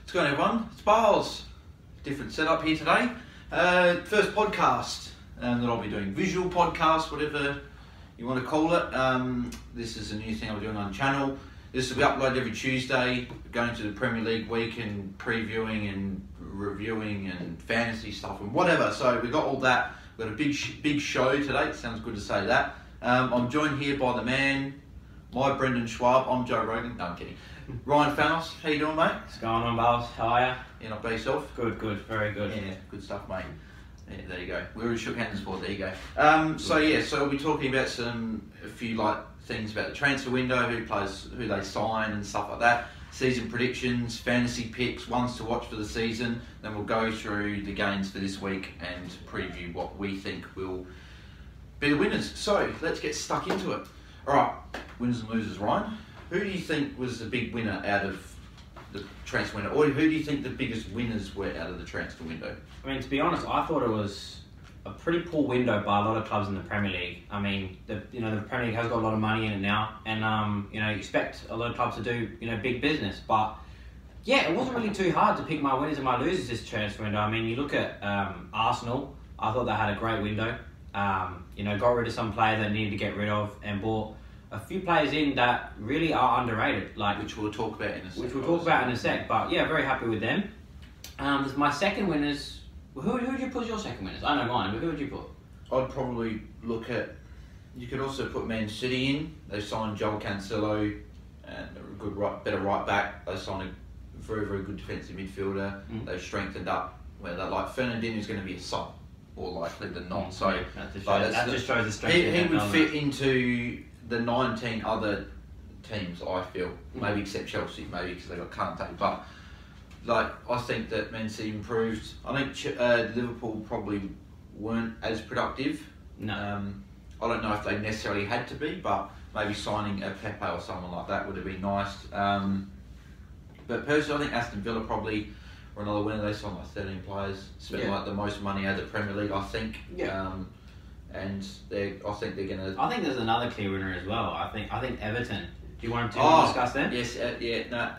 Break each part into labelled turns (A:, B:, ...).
A: What's going on, everyone? It's Bales. Different setup here today. First podcast that I'll be doing. Visual podcast, whatever you want to call it. This is a new thing I'm doing on the channel. This will be uploaded every Tuesday, going to the Premier League week and previewing and reviewing and fantasy stuff and whatever. So we've got all that. We've got a big show today. It sounds good to say that. I'm joined here by the man, my Brendan Schwab. I'm Joe Rogan. No, I'm kidding. Ryan Faust, how you doing, mate?
B: What's going on, Bales? How are you?
A: Yeah, not by yourself?
B: Good, very good.
A: Yeah, good stuff, mate. Yeah, there you go. We already shook hands before, there you go. So we'll be talking about a few things about the transfer window, who they sign and stuff like that. Season predictions, fantasy picks, ones to watch for the season. Then we'll go through the games for this week and preview what we think will be the winners. So let's get stuck into it. All right, winners and losers, Ryan. Who do you think was the big winner out of the transfer window? Or who do you think the biggest winners were out of the transfer window?
B: I mean, to be honest, I thought it was a pretty poor window by a lot of clubs in the Premier League. I mean, the Premier League has got a lot of money in it now, and you expect a lot of clubs to do big business. But yeah, it wasn't really too hard to pick my winners and my losers this transfer window. I mean, you look at Arsenal. I thought they had a great window. Got rid of some players they needed to get rid of and bought a few players in that really are underrated, which we'll talk about in a sec. But yeah, very happy with them. My second winners. Who would you put as your second winners? I know mine, but who would you put?
A: I'd probably look at. You could also put Man City in. They signed Joel Cancelo and a better right back. They signed a very good defensive midfielder. They've strengthened up. Where they're Fernandinho's going to be a sub, more likely than not. So
B: that just shows the strength.
A: He would fit into the 19 other teams, I feel. Maybe except Chelsea, maybe because they got Kante. But I think that Man City improved. I think Liverpool probably weren't as productive.
B: No.
A: I don't know if they necessarily had to be, but maybe signing a Pepe or someone like that would have been nice. But personally, I think Aston Villa probably were another winner. They signed 13 players, spent the most money out of the Premier League, I think.
B: Yeah.
A: And I think they're gonna.
B: I think there's another clear winner as well. I think Everton. Do you want to discuss them?
A: Yes.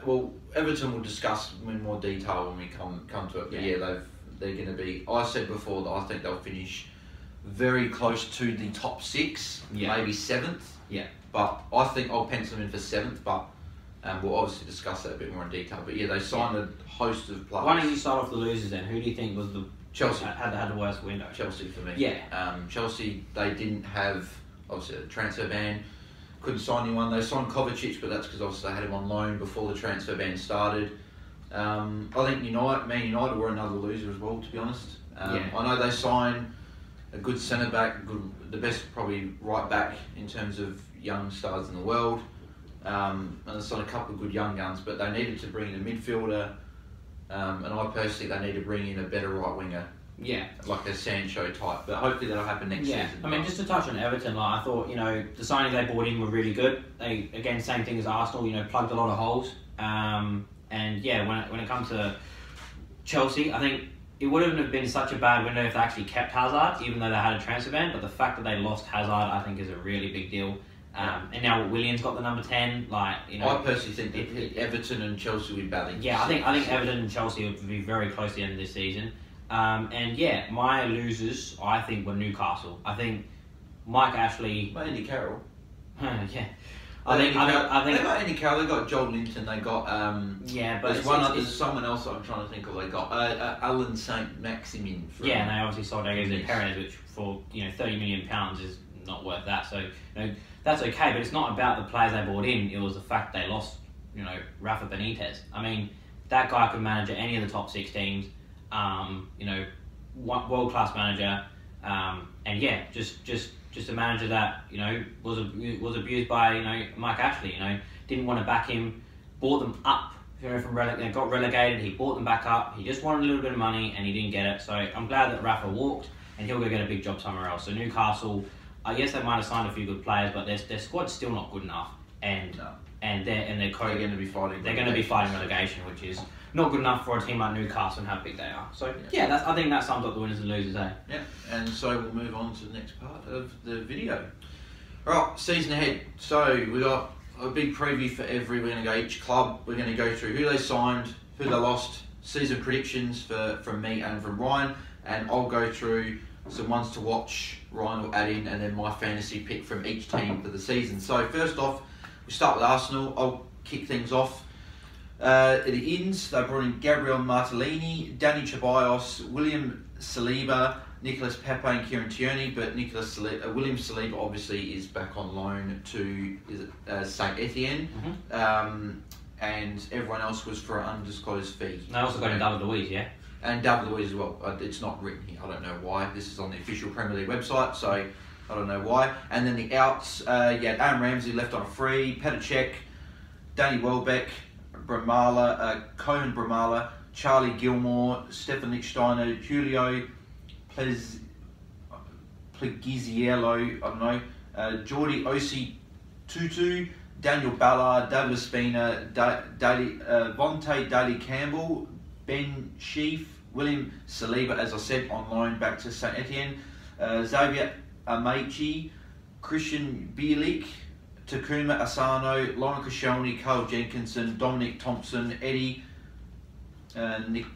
A: Well, Everton will discuss in more detail when we come to it. But they're going to be. I said before that I think they'll finish very close to the top 6, maybe 7th.
B: Yeah.
A: But I think I'll pencil them in for 7th. But we'll obviously discuss that a bit more in detail. But they signed a host of players.
B: Why don't you start off the losers then? Who do you think was the
A: Chelsea
B: had the worst window?
A: Chelsea for me.
B: Yeah.
A: Chelsea, they didn't have obviously a transfer ban. Couldn't sign anyone. They signed Kovacic, but that's because obviously they had him on loan before the transfer ban started. I think Man United were another loser as well, to be honest. I know they signed a good centre back, the best probably right back in terms of young stars in the world. And they signed a couple of good young guns, but they needed to bring in a midfielder. And I personally think they need to bring in a better right winger.
B: Yeah. Like
A: a Sancho type. But hopefully that'll happen next season.
B: I mean, just to touch on Everton, I thought, the signings they brought in were really good. They, again, same thing as Arsenal, plugged a lot of holes. And when it comes to Chelsea, I think it wouldn't have been such a bad window if they actually kept Hazard, even though they had a transfer ban. But the fact that they lost Hazard, I think, is a really big deal. And now Williams got the number 10. I
A: personally think that Everton and Chelsea will be battling.
B: Yeah, I think Everton and Chelsea will be very close to the end of this season. My losers, I think, were Newcastle. I think Mike Ashley.
A: But Andy Carroll.
B: Yeah.
A: I think they got Andy Carroll. They got Joel Linton. They got
B: but
A: there's someone else I'm trying to think of. They got Alan Saint Maximin.
B: And they obviously sold Jose Perez, which for £30 million is not worth that. So that's okay, but it's not about the players they brought in. It was the fact they lost, Rafa Benitez. I mean, that guy could manage at any of the top 6 teams. World class manager, just a manager that was abused by Mike Ashley. Didn't want to back him, bought them up. Got relegated. He bought them back up. He just wanted a little bit of money and he didn't get it. So I'm glad that Rafa walked and he'll go get a big job somewhere else. So Newcastle, I guess they might have signed a few good players, but their squad's still not good enough. And they're going to be fighting. They're going to be fighting relegation, which is not good enough for a team like Newcastle and how big they are. So I think that sums up the winners and losers, eh?
A: Yeah, and so we'll move on to the next part of the video. Alright, season ahead. So we got a big preview for we're going to go each club. We're going to go through who they signed who they lost, season predictions from me and from Ryan, and I'll go through some ones to watch. Ryan will add in, and then my fantasy pick from each team for the season. So first off, we start with Arsenal. I'll kick things off. At the ends, they brought in Gabriel Martellini, Danny Ceballos, William Saliba, Nicolas Pepe and Kieran Tierney, but William Saliba obviously is back on loan to St Etienne, and everyone else was for an undisclosed fee.
B: They also got in David Luiz, yeah?
A: And David Luiz as well. It's not written here. I don't know why. This is on the official Premier League website, so I don't know why. And then the outs, Aaron Ramsey left on a free, Petr Cech, Danny Welbeck, Cohen Bramala, Charlie Gilmore, Stefan Lichtsteiner, Julio Plegiziello, I don't know, Jordi Osi Tutu, Daniel Ballard, David Ospina, Vontae Daly Campbell, Ben Sheaf, William Saliba, as I said, on loan back to St Etienne, Xavier Amechi, Christian Bielik, Takuma Asano, Lauren Koscielny, Carl Jenkinson, Dominic Thompson, Eddie Nikitia,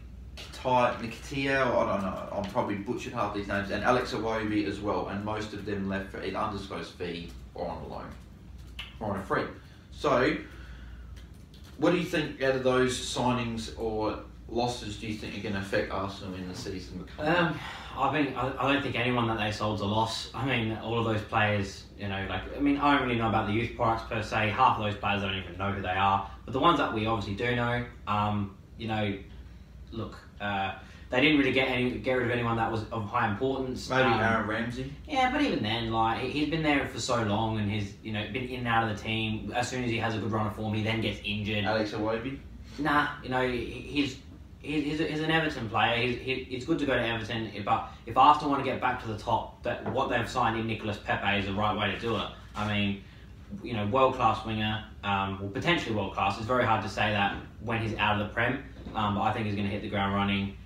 A: I don't know, I'm probably butchered half these names, and Alex Iwobi as well, and most of them left for either undisclosed fee or on a loan or on a free. So, what do you think out of those signings or losses do you think are going to affect Arsenal in the season?
B: I don't think anyone that they sold's a loss. I mean, all of those players, I don't really know about the youth products per se. Half of those players I don't even know who they are. But the ones that we obviously do know, they didn't really get rid of anyone that was of high importance.
A: Maybe Aaron Ramsey.
B: Yeah, but even then, he's been there for so long, and he's been in and out of the team. As soon as he has a good run of form, he then gets injured.
A: Alex Iwobi.
B: Nah, he's an Everton player. It's good to go to Everton, but if Arsenal want to get back to the top, what they've signed in Nicolas Pepe is the right way to do it. I mean, world-class winger, potentially world-class. It's very hard to say that when he's out of the Prem, but I think he's going to hit the ground running.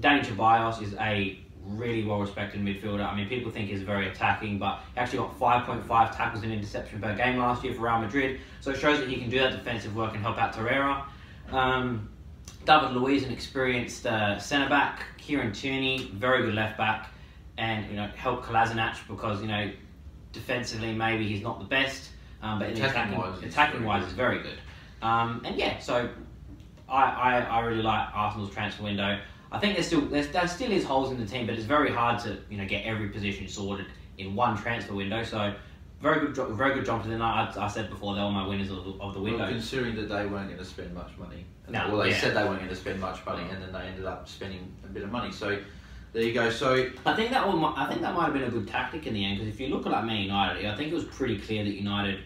B: Danny Ceballos is a really well-respected midfielder. I mean, people think he's very attacking, but he actually got 5.5 tackles and interception per game last year for Real Madrid, so it shows that he can do that defensive work and help out Torreira. David Luiz, an experienced centre-back. Kieran Tierney, very good left-back. And, help Kolasinac because, defensively maybe he's not the best. But attacking-wise is very good. So I really like Arsenal's transfer window. I think there still is holes in the team, but it's very hard to, get every position sorted in one transfer window. So very good job to them. I said before, they were my winners of the window.
A: Well, considering that they weren't going to spend much money. They said they weren't going to spend much money, and then they ended up spending a bit of money. So there you go. So
B: I think that might have been a good tactic in the end, because if you look at Man United, I think it was pretty clear that United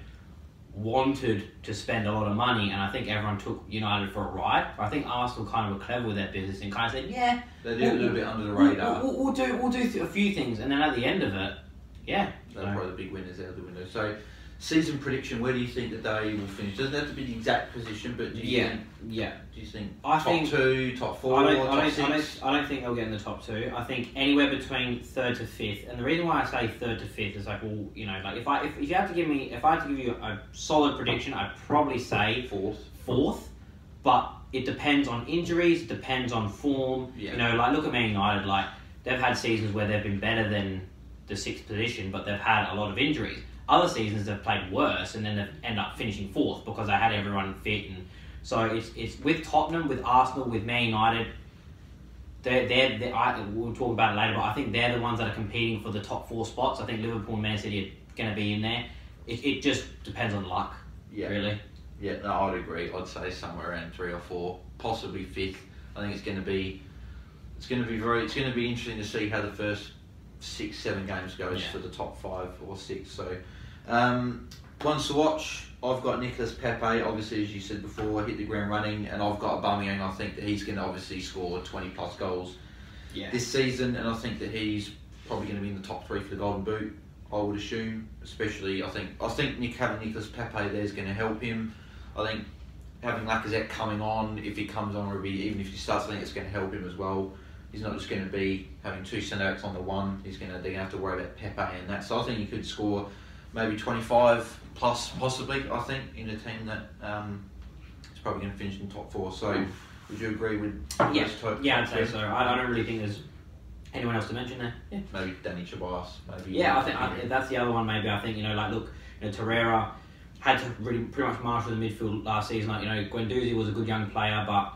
B: wanted to spend a lot of money, and I think everyone took United for a ride. I think Arsenal kind of were clever with their business and kind of said, "Yeah,
A: they did a little bit under the radar.
B: We'll do a few things," and then at the end of it, yeah,
A: they're probably the big winners out of the window. So, season prediction: where do you think that they will finish? Doesn't have to be the exact position, but do you think top 2, top 4, top 6?
B: I don't think they'll get in the top 2. I think anywhere between 3rd to 5th. And the reason why I say 3rd to 5th is if you had to give you a solid prediction, I'd probably say 4th. But it depends on injuries, it depends on form. Yeah. Look at Man United. They've had seasons where they've been better than the 6th position, but they've had a lot of injuries. Other seasons they've played worse, and then they've ended up finishing 4th because they had everyone fit. And so it's with Tottenham, with Arsenal, with Man United. We'll talk about it later, but I think they're the ones that are competing for the top 4 spots. I think Liverpool and Man City are going to be in there. It just depends on luck, really.
A: Yeah, no, I'd agree. I'd say somewhere around 3 or 4, possibly 5th. I think it's going to be interesting to see how the first 6-7 games goes for the top 5 or 6. So, ones to watch. I've got Nicolas Pepe, obviously, as you said before, hit the ground running, and I've got Aubameyang. I think that he's going to obviously score 20 plus goals this season, and I think that he's probably going to be in the top 3 for the Golden Boot. I would assume, especially having Nicolas Pepe there is going to help him. I think having Lacazette coming on, if he comes on, even if he starts, I think it's going to help him as well. He's not just going to be having 2 centre-backs on the one. They're going to have to worry about Pepe and that. So I think he could score maybe 25 plus, possibly, I think, in a team that is probably going to finish in the top 4. So Would you agree with
B: Yeah,
A: those type?
B: yeah, I'd say so. I don't really think there's anyone else to mention there. Yeah,
A: Maybe Danny Tobias. Maybe.
B: yeah. I think that's the other one. Maybe I think look, Torreira had to really pretty much marshal the midfield last season. Like Guendouzi was a good young player, but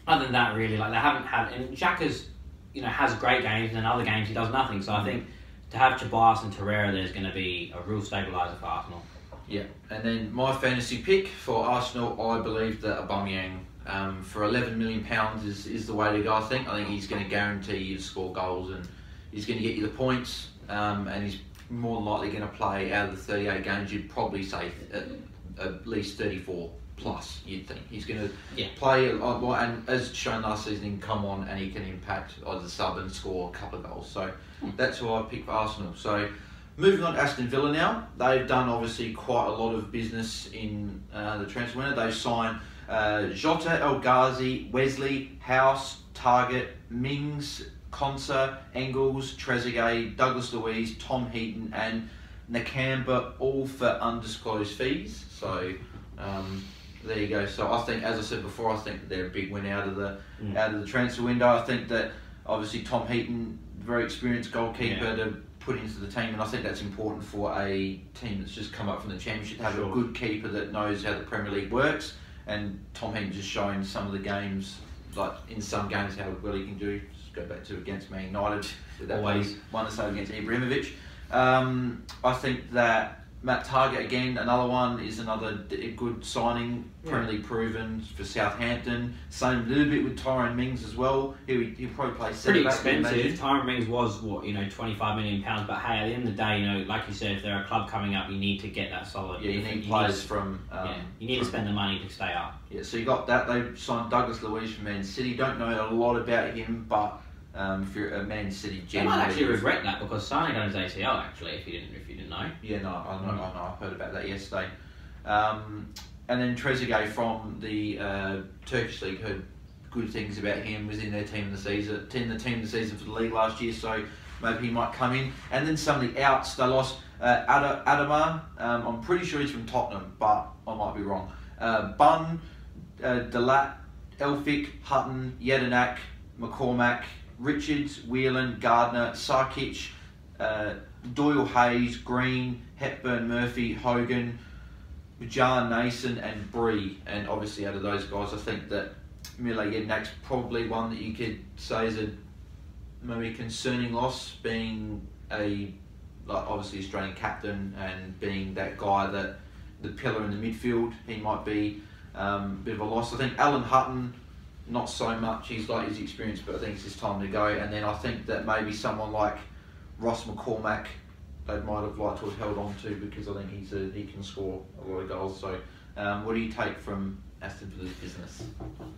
B: other than that, really, like they haven't had. And Xhaka's has great games, and in other games he does nothing. So I think to have Tobias and Torreira, there's going to be a real stabiliser for Arsenal.
A: Yeah, and then my fantasy pick for Arsenal, I believe that Aubameyang for £11 million is the way to go. I think he's going to guarantee you to score goals, and he's going to get you the points, and he's more than likely going to play out of the 38 games. You'd probably say at least 34 plus. You'd think he's going to play, and as shown last season, he can come on and he can impact as a sub and score a couple of goals. So that's who I picked for Arsenal. So moving on to Aston Villa now, they've done obviously quite a lot of business in the transfer window. They've signed Jota, El Ghazi, Wesley, House, Target, Mings, Konsa, Engels, Trezeguet, Douglas Luiz, Tom Heaton and Nakamba, all for undisclosed fees. So there you go. So I think, as I said before, I think that they're a big win out of the transfer window. I think that obviously Tom Heaton, very experienced goalkeeper to put into the team, and I think that's important for a team that's just come up from the Championship to have a good keeper that knows how the Premier League works. And Tom Heaton just showing some of the games, like in some games, how well he can do. Just go back to against Man United with that one or so against Ibrahimovic. I think that Matt Target again, another one, is another good signing, Premier League proven for Southampton. Same a little bit with Tyrone Mings as well. He'll probably play
B: pretty expensive. Tyrone Mings was £25 million, but hey, at the end of the day, like you said, if they're a club coming up, you need to get that solid.
A: Yeah, you need players from.
B: You need to spend the money to stay up.
A: Yeah, so you got that. They signed Douglas Luiz from Man City. Don't know a lot about him, but if you're a Man City,
B: you might actually regret that because Sane done his ACL actually. If you didn't know.
A: Yeah, no, I know. I heard about that yesterday. And then Trezeguet from the Turkish league, heard good things about him. Was in their team of the season, for the league last year. So maybe he might come in. And then some of the outs, they lost Adama. I'm pretty sure he's from Tottenham, but I might be wrong. Bunn, Delat, Elphick, Hutton, Jedinak, McCormack, Richards, Whelan, Gardner, Sarkic, Doyle Hayes, Green, Hepburn, Murphy, Hogan, Jar Nason and Bree. And obviously out of those guys, I think that Mila Jedinak's probably one that you could say is a maybe concerning loss, being obviously Australian captain and being that guy that the pillar in the midfield. He might be a bit of a loss. I think Alan Hutton, not so much. He's got his experience, but I think it's his time to go. And then I think that maybe someone like Ross McCormack, they might have liked to have held on to, because I think he can score a lot of goals. So what do you take from Aston Villa's business?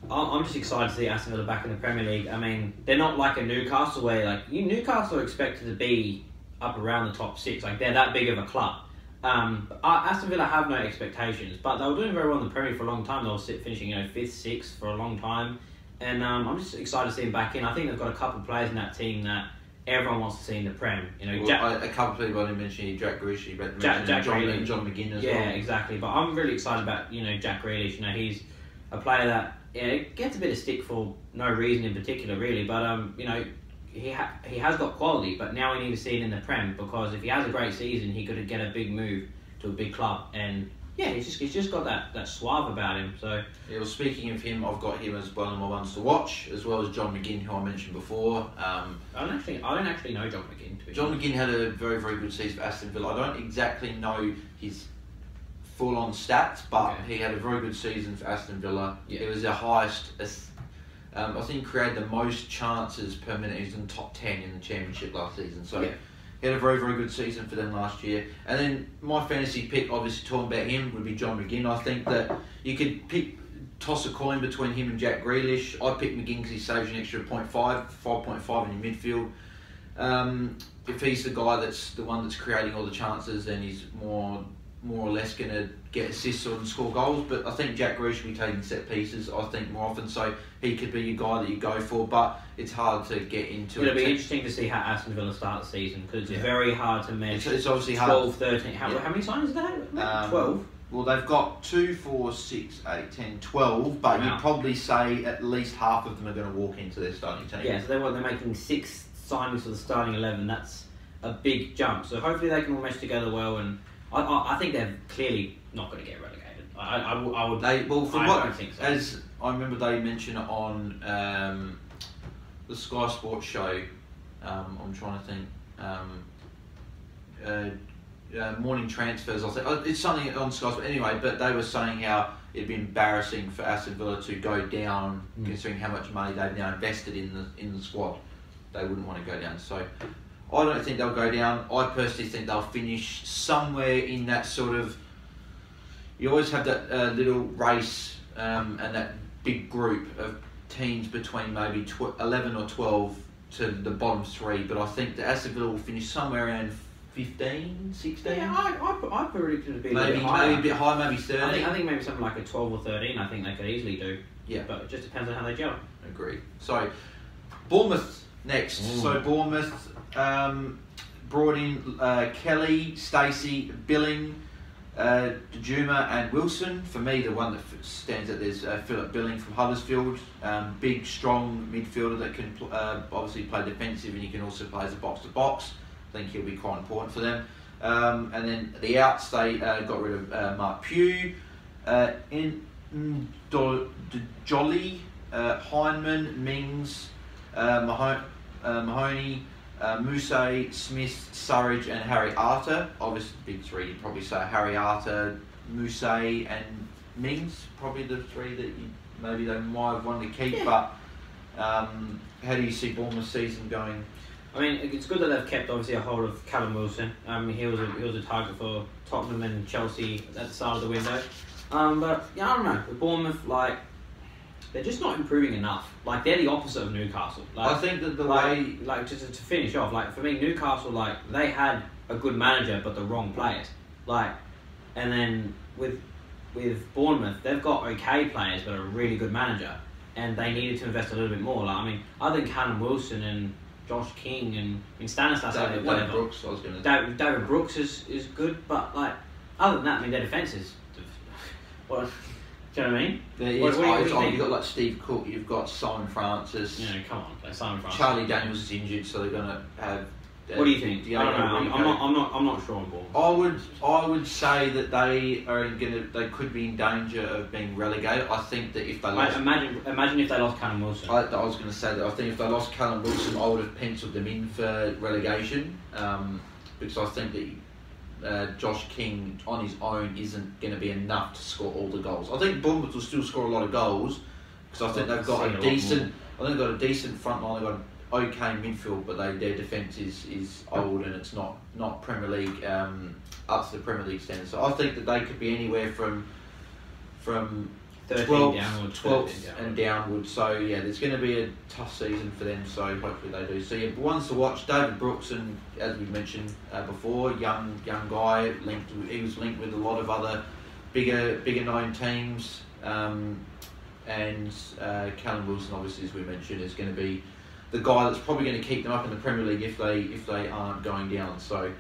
B: I'm just excited to see Aston Villa back in the Premier League. I mean, they're not like a Newcastle where Newcastle are expected to be up around the top six. Like they're that big of a club. Aston Villa have no expectations, but they were doing very well in the Premier for a long time. They were finishing 5th, 6th for a long time, and I'm just excited to see them back in. I think they've got a couple of players in that team that everyone wants to see in the Prem.
A: A couple of people I didn't mention here, Jack Grealish, John McGinn as well.
B: Yeah, exactly. But I'm really excited about Jack Grealish. He's a player that gets a bit of stick for no reason in particular, really. But he has got quality, but now we need to see it in the Prem, because if he has a great season, he could get a big move to a big club. And he's just got that suave about him. So
A: speaking of him, I've got him as one of my ones to watch, as well as John McGinn, who I mentioned before.
B: I don't actually know John McGinn.
A: John McGinn had a very, very good season for Aston Villa. I don't exactly know his full-on stats, but he had a very good season for Aston Villa. It was the highest. I think he created the most chances per minute. He was in the top 10 in the Championship last season. So he had a very, very good season for them last year. And then my fantasy pick, obviously talking about him, would be John McGinn. I think that you could toss a coin between him and Jack Grealish. I picked McGinn because he saves you an extra 5.5 in your midfield. If he's the guy that's the one that's creating all the chances, then he's more or less going to get assists and score goals. But I think Jack Grealish will be taking set pieces, I think, more often. So he could be your guy that you go for, but it's hard to get into.
B: It'll be interesting to see how Aston Villa start the season, because it's very hard to measure.
A: It's obviously
B: 12,
A: hard.
B: 13. How many signings did they have? 12.
A: Well, they've got 2, 4, 6, 8, 10, 12, but
B: Wow.
A: you'd probably say at least half of them are going to walk into their starting team.
B: Yeah, so they're making 6 signings for the starting 11. That's a big jump. So hopefully they can all mesh together well, and I think they're clearly not going to get relegated. I would. Don't think so.
A: As I remember, they mentioned it on the Sky Sports show. I'm trying to think. Morning transfers. I think it's something on Sky Sports anyway. But they were saying how it'd be embarrassing for Aston Villa to go down, considering how much money they've now invested in the squad. They wouldn't want to go down. So I don't think they'll go down. I personally think they'll finish somewhere in that sort of. You always have that little race and that big group of teams between maybe 11 or 12 to the bottom 3, but I think that Aston Villa will finish somewhere around 15, 16.
B: Yeah, I predicted it to be
A: maybe a bit high, maybe 13.
B: I think maybe something like a 12 or 13. I think they could easily do.
A: Yeah,
B: but it just depends on how they gel.
A: Agree. So Bournemouth next. So Bournemouth brought in Kelly, Stacey, Billing. Juma and Wilson. For me, the one that stands out there's Philip Billing from Huddersfield. Big, strong midfielder that can obviously play defensive, and he can also play as a box-to-box. I think he'll be quite important for them. And then the outs, they got rid of Mark Pugh, Jolly, Heineman, Mings, Mahoney, Mousse, Smith, Surridge and Harry Arter. Obviously big 3, you'd probably say Harry Arter, Mousse and Mings, probably the 3 that maybe they might have wanted to keep, but how do you see Bournemouth season going?
B: I mean, it's good that they've kept obviously a hold of Callum Wilson. He was a target for Tottenham and Chelsea at the start of the window. But yeah, I don't know. With Bournemouth, like, they're just not improving enough. Like, they're the opposite of Newcastle. Like,
A: I think that
B: like just to finish off, like, for me, Newcastle, like, they had a good manager but the wrong players. Like, and then with Bournemouth, they've got okay players but a really good manager, and they needed to invest a little bit more. Like, I mean, other than Callum Wilson and Josh King and Stanislas,
A: David Brooks, I was going to.
B: David Brooks is good, but like, other than that, I mean, their defence is. What? Do you know what I mean?
A: You've got like Steve Cook, you've got Simon Francis.
B: You know, come on, like Simon Francis.
A: Charlie Daniels is injured, so they're going to have.
B: What do you think? I don't know. I'm not sure on ball.
A: I would say that they could be in danger of being relegated. I think that if they lost.
B: Imagine if they lost Callum Wilson.
A: I was going to say that I think if they lost Callum Wilson, I would have penciled them in for relegation, because I think that Josh King on his own isn't going to be enough to score all the goals. I think Bournemouth will still score a lot of goals because I think they've got a decent. I think they've got a decent front line. They've got an okay midfield, but their defence is old and it's not Premier League up to the Premier League standard. So I think that they could be anywhere from 12th and downwards. So yeah, there's going to be a tough season for them. So hopefully they do. So yeah, ones to watch: David Brooks, and as we mentioned before, young guy. He was linked with a lot of other bigger known teams. And Callum Wilson, obviously, as we mentioned, is going to be the guy that's probably going to keep them up in the Premier League if they aren't going down. So.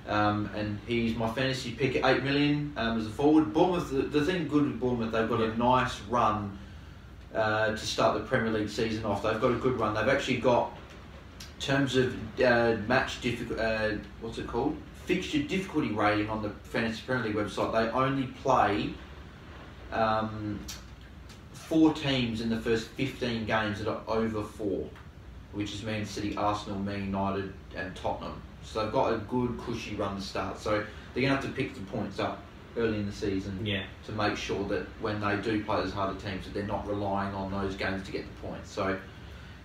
A: And he's my fantasy pick at 8 million as a forward. Bournemouth, the thing good with Bournemouth, they've got a nice run to start the Premier League season off. They've got a good run. They've actually got, in terms of match fixture difficulty rating on the Fantasy Premier League website, they only play 4 teams in the first 15 games that are over 4, which is Man City, Arsenal, Man United and Tottenham. So they've got a good cushy run to start. So they're going to have to pick the points up early in the season to make sure that when they do play those harder teams that they're not relying on those games to get the points. So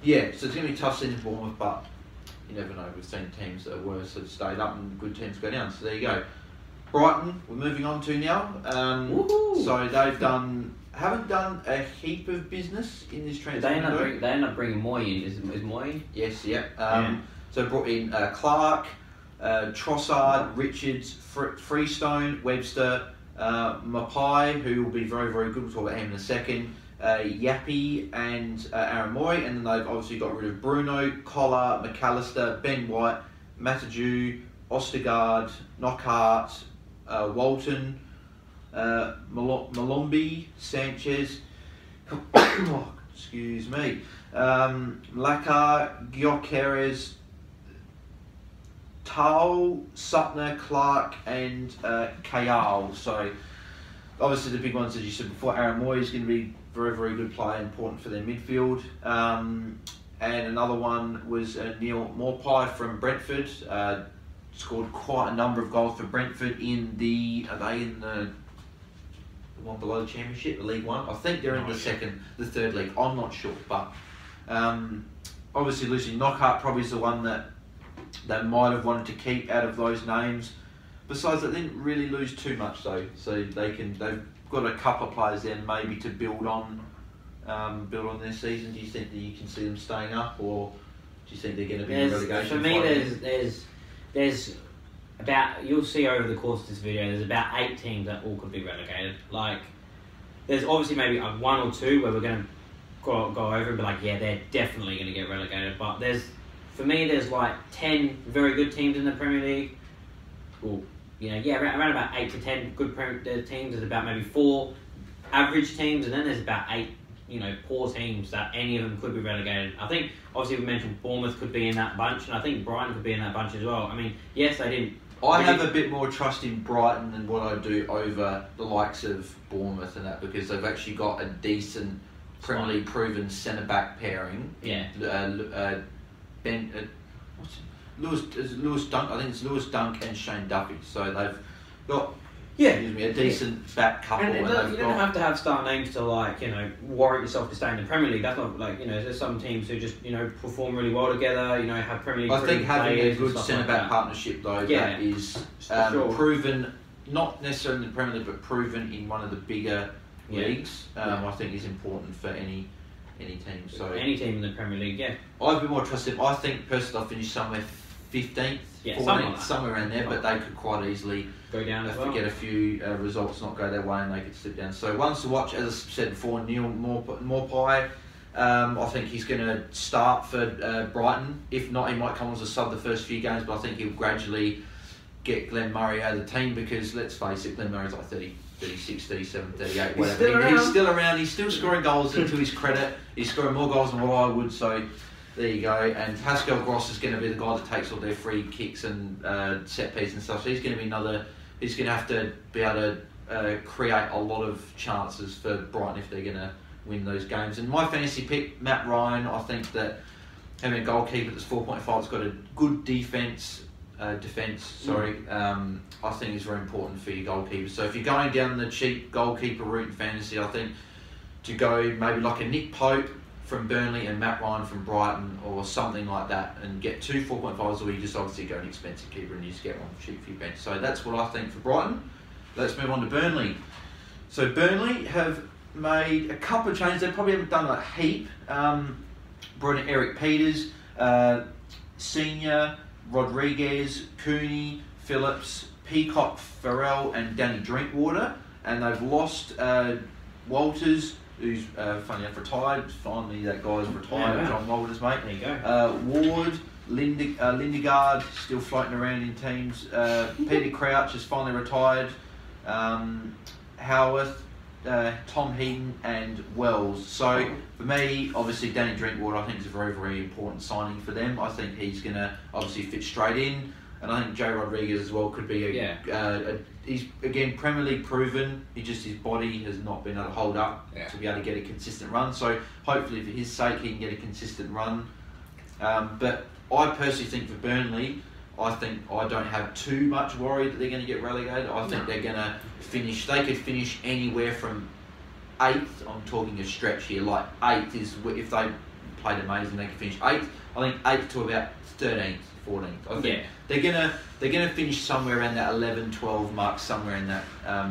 A: yeah, so it's going to be a tough season for Bournemouth, but you never know. We've seen teams that are worse that have stayed up and good teams go down. So there you go. Brighton, we're moving on to now. So they've haven't done a heap of business in this transfer window.
B: They end up bringing Moy in. Is Moy in?
A: Yes, yeah. So brought in Clark, Trossard, Richards, Freestone, Webster, Mapai, who will be very, very good. We'll talk about him in a second. Yappy and Aaron Moy, and then they've obviously got rid of Bruno, Collar, McAllister, Ben White, Matajou, Ostergaard, Knockhart, Walton, Malombi, Sanchez, excuse me, Laka, Gyökeres, Tal, Sutner, Clark, and Kayal. So obviously the big ones, as you said before, Aaron Moy is going to be very, very good player, important for their midfield. And another one was Neil Morpie from Brentford. Scored quite a number of goals for Brentford in the. Are they in the one below the Championship, the League One? I think they're in the third league. I'm not sure, but obviously losing Knockhart probably is the one that they might have wanted to keep out of those names. Besides, they didn't really lose too much though, so they've got a couple of players there maybe to build on their season. Do you think that you can see them staying up, or do you think they're going to be in relegation?
B: For me, there's about, you'll see over the course of this video, there's about 8 teams that all could be relegated. Like, there's obviously maybe 1 or 2 where we're going to go over and be like, yeah, they're definitely going to get relegated. But for me, there's like 10 very good teams in the Premier League. Well, around about 8 to 10 good teams. There's about maybe 4 average teams, and then there's about 8, poor teams that any of them could be relegated. I think, obviously, we mentioned Bournemouth could be in that bunch, and I think Brighton could be in that bunch as well. I mean, yes, they didn't.
A: I have a bit more trust in Brighton than what I do over the likes of Bournemouth and that, because they've actually got a decent Premier League proven centre back pairing.
B: Yeah.
A: Lewis Dunk. I think it's Lewis Dunk and Shane Duffy. So they've got a decent back couple.
B: And you don't have to have star names to warrant yourself to stay in the Premier League. That's not there's some teams who just perform really well together. Have Premier League.
A: I think having a good centre back partnership though, that is proven, not necessarily in the Premier League, but proven in one of the bigger leagues. I think is important for any team. So
B: any team in the Premier League,
A: I'd be more trusted. I think personally I'll finish somewhere 15th, 14th, somewhere around there, but they could quite easily
B: go down as well.
A: Get a few results not go their way and they could slip down. So ones to watch, as I said before, Neil Morpie. I think he's going to start for Brighton. If not, he might come as a sub the first few games, but I think he'll gradually get Glenn Murray out of the team, because let's face it, Glenn Murray's like 30, 36, 37, 38, whatever. He's still around. He's still scoring goals. And to his credit, he's scoring more goals than what I would. So there you go. And Pascal Gross is going to be the guy that takes all their free kicks and set pieces and stuff. So he's going to be he's going to have to be able to create a lot of chances for Brighton if they're going to win those games. And my fantasy pick, Matt Ryan. I think that having a goalkeeper that's 4.5 has got a good defence. I think is very important for your goalkeeper. So if you're going down the cheap goalkeeper route in fantasy, I think to go maybe like a Nick Pope from Burnley and Matt Ryan from Brighton or something like that, and get 2 4.5s, or you just obviously go an expensive keeper and you just get one cheap for your bench. So that's what I think for Brighton. Let's move on to Burnley. So Burnley have made a couple of changes. They probably haven't done a heap. Brought in Eric Peters, Senior, Rodriguez, Cooney, Phillips, Peacock, Farrell and Danny Drinkwater, and they've lost Walters, who's funny enough retired. Finally that guy's retired, John Walters, mate.
B: There you go.
A: Ward, Lindegaard still floating around in teams. Peter Crouch is finally retired. Howarth, Tom Heaton and Wells. So for me, obviously Danny Drinkwater I think is a very, very important signing for them. I think he's going to obviously fit straight in, and I think Joe Rodriguez as well could be he's again Premier League proven. His body has not been able to hold up to be able to get a consistent run. So hopefully for his sake he can get a consistent run. But I personally think for Burnley, I don't have too much worry that they're going to get relegated. I think they're going to finish. They could finish anywhere from 8th. I'm talking a stretch here. Like 8th is if they played amazing, they could finish 8th. I think 8th to about 13th, 14th. I think they're gonna finish somewhere around that 11, 12 mark, somewhere in that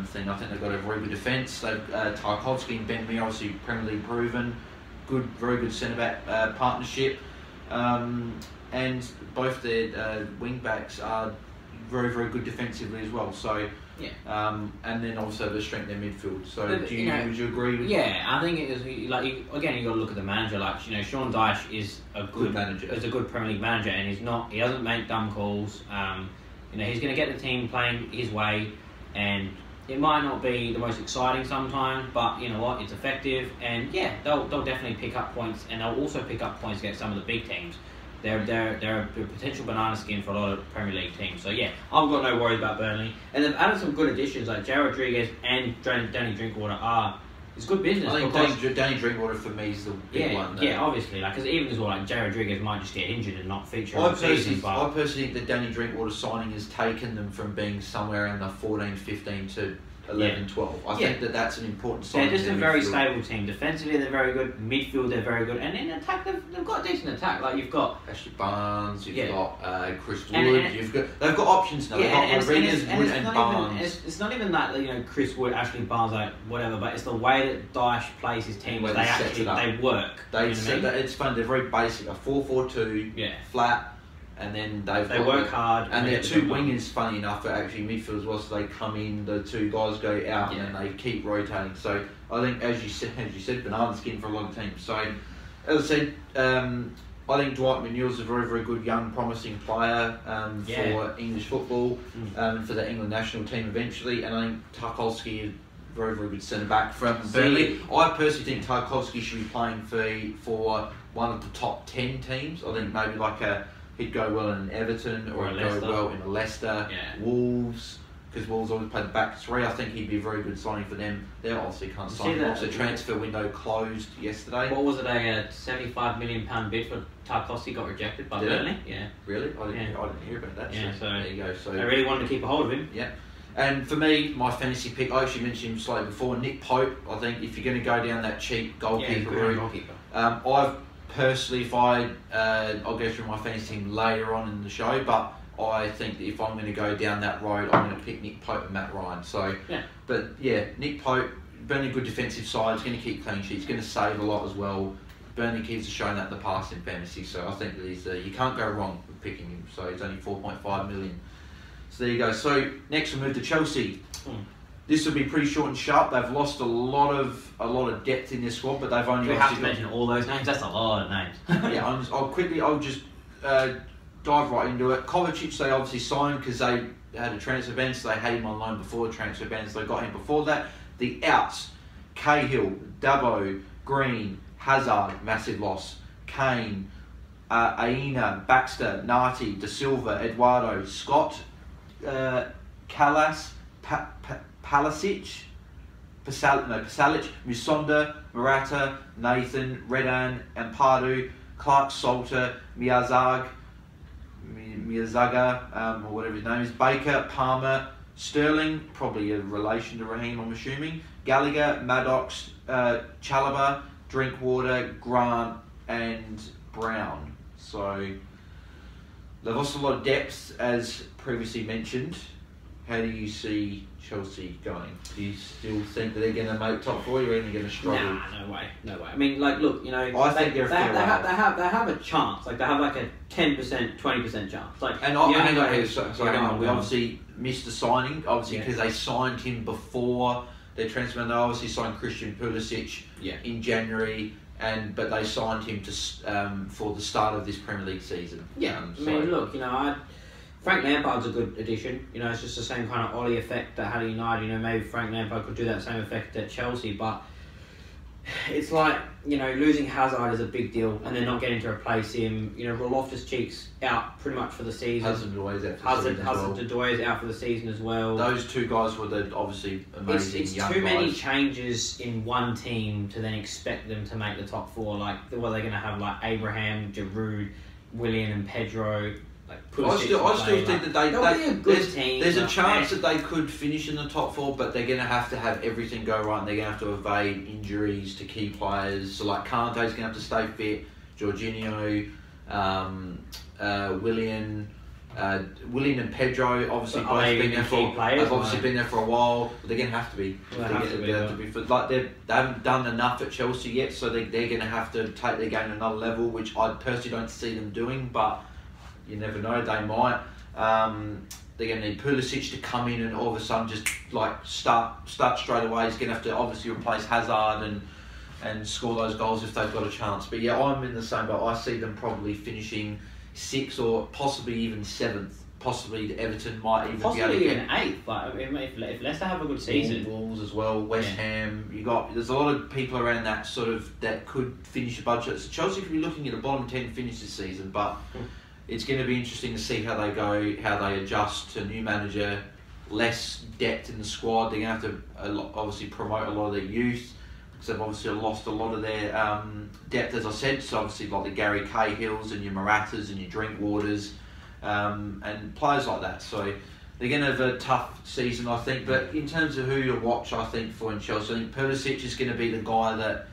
A: thing. I think they've got a very good defence. They've Tarkovsky and Ben Mee, obviously Premier League proven, very good centre back partnership. And both their wing backs are very, very good defensively as well. So and then also the strength in their midfield. So would you agree with that?
B: Yeah, I think it is again you got to look at the manager. Sean Dyche is a good manager. Is a good Premier League manager, and he doesn't make dumb calls. He's going to get the team playing his way, and it might not be the most exciting sometimes, but you know what, it's effective, and yeah, they'll definitely pick up points, and they'll also pick up points against some of the big teams. They're a potential banana skin for a lot of Premier League teams. So yeah, I've got no worries about Burnley, and they've added some good additions like Jay Rodriguez and Danny Drinkwater it's good business.
A: I think Danny Drinkwater for me is the big one.
B: Yeah, obviously, because even as well, like Jay Rodriguez might just get injured and not feature
A: I
B: on the season.
A: I personally think the Danny Drinkwater signing has taken them from being somewhere in the 14, 15 to 11, 12. I think that's an important signing.
B: They're just a very stable team. Defensively, they're very good. Midfield, they're very good. And in attack, they've got a decent attack. Like you've got
A: Ashley Barnes, you've got Chris Wood. They've got options now. They've got Rodriguez, Wood, and Barnes.
B: It's not even that Chris Wood, Ashley Barnes, like whatever. But it's the way that Dyche plays his team. They work.
A: It's fun. They're very basic. A 4-4-2, flat. And then
B: they work hard.
A: And their two wingers, funny enough, are actually midfield as well. So they come in, the two guys go out, and then they keep rotating. So I think, as you said, banana skin for a lot of teams. So as I said, I think Dwight Manuel's a very, very good young, promising player for English football, for the England national team eventually. And I think Tarkowski is very, very good centre back from Burnley. I personally think Tarkowski should be playing for one of the top 10 teams. I think maybe he'd go well in Everton or he'd go well in Leicester, Wolves, because Wolves always play the back three. I think he'd be a very good signing for them. They obviously can't sign him. The transfer window closed yesterday.
B: What was it, a £75 million bid for Tarkowski got rejected by Burnley? Yeah.
A: Really? I didn't hear about that.
B: Yeah, so
A: there you go. So
B: they really wanted to keep a hold of him.
A: Yeah. And for me, my fantasy pick, I actually mentioned him slightly before, Nick Pope. I think if you're going to go down that cheap goalkeeper route, I've personally, I'll go through my fantasy team later on in the show, but I think that if I'm going to go down that road, I'm going to pick Nick Pope and Matt Ryan. But Nick Pope, Burnley good defensive side, he's going to keep clean sheets, he's going to save a lot as well. Burnley keeps showing that in the past in fantasy, so I think that you can't go wrong with picking him. So he's only 4.5 million. So there you go. So next we'll move to Chelsea. This will be pretty short and sharp. They've lost a lot of depth in their squad, but they've only.
B: We have to mention all those names. That's a lot of names.
A: I'll just dive right into it. Kovacic, they obviously signed because they had a transfer ban, so they had him on loan before the transfer ban, so they got him before that. The outs: Cahill, Dabo, Green, Hazard, massive loss. Kane, Aina, Baxter, Nati, Da Silva, Eduardo, Scott, Callas, Pasalic, Musonda, Murata, Nathan, Redan, Ampadu, Clark, Salter, Miyazaga, or whatever his name is, Baker, Palmer, Sterling, probably a relation to Raheem, I'm assuming, Gallagher, Maddox, Chalobah, Drinkwater, Grant, and Brown. So they've lost a lot of depth, as previously mentioned. How do you see Chelsea going? Do you still think that they're going to make top four, or are they going to struggle?
B: Nah, no way. I mean, look,
A: I think they
B: have a chance. Like they have a 10%, 20% chance.
A: We obviously missed the signing, because they signed him before their transfer. They obviously signed Christian Pulisic in January, but they signed him for the start of this Premier League season.
B: Frank Lampard's a good addition. It's just the same kind of Ollie effect that had at United. Maybe Frank Lampard could do that same effect at Chelsea, but it's like, losing Hazard is a big deal, and they're not getting to replace him. Loftus-Cheek's out pretty much for the season.
A: Hudson-Odoi
B: is out for the season as well.
A: Those two guys were obviously amazing
B: It's
A: young
B: too
A: guys.
B: many changes in one team to then expect them to make the top four. Like, what are they going to have? Like Abraham, Giroud, Willian, and Pedro.
A: I still think that there's a chance
B: that
A: they could finish in the top four, but they're going to have everything go right, and they're going to have to evade injuries to key players. So like Kante's going to have to stay fit, Jorginho, Willian and Pedro obviously both been there been there for a while, but they're going to have to be. They haven't done enough at Chelsea yet, so they're going to have to take their game to another level, which I personally don't see them doing, but you never know, they might. They're going to need Pulisic to come in and all of a sudden just start straight away. He's going to have to obviously replace Hazard and score those goals if they've got a chance. But I'm in the same boat. I see them probably finishing 6th or possibly even 7th, possibly Everton might even
B: possibly
A: be able to
B: even 8th. But I mean, if Leicester have a good season,
A: Wolves as well, West Ham. There's a lot of people around that that could finish a budget. So Chelsea could be looking at a bottom 10 finish this season, but it's going to be interesting to see how they go, how they adjust to a new manager, less depth in the squad. They're going to have to obviously promote a lot of their youth, because they've obviously lost a lot of their depth, as I said. So obviously like the Gary Cahills and your Maratas and your Drinkwaters, and players like that. So they're going to have a tough season, I think. But in terms of who to watch, I think for in Chelsea, I think Pulisic is going to be the guy that,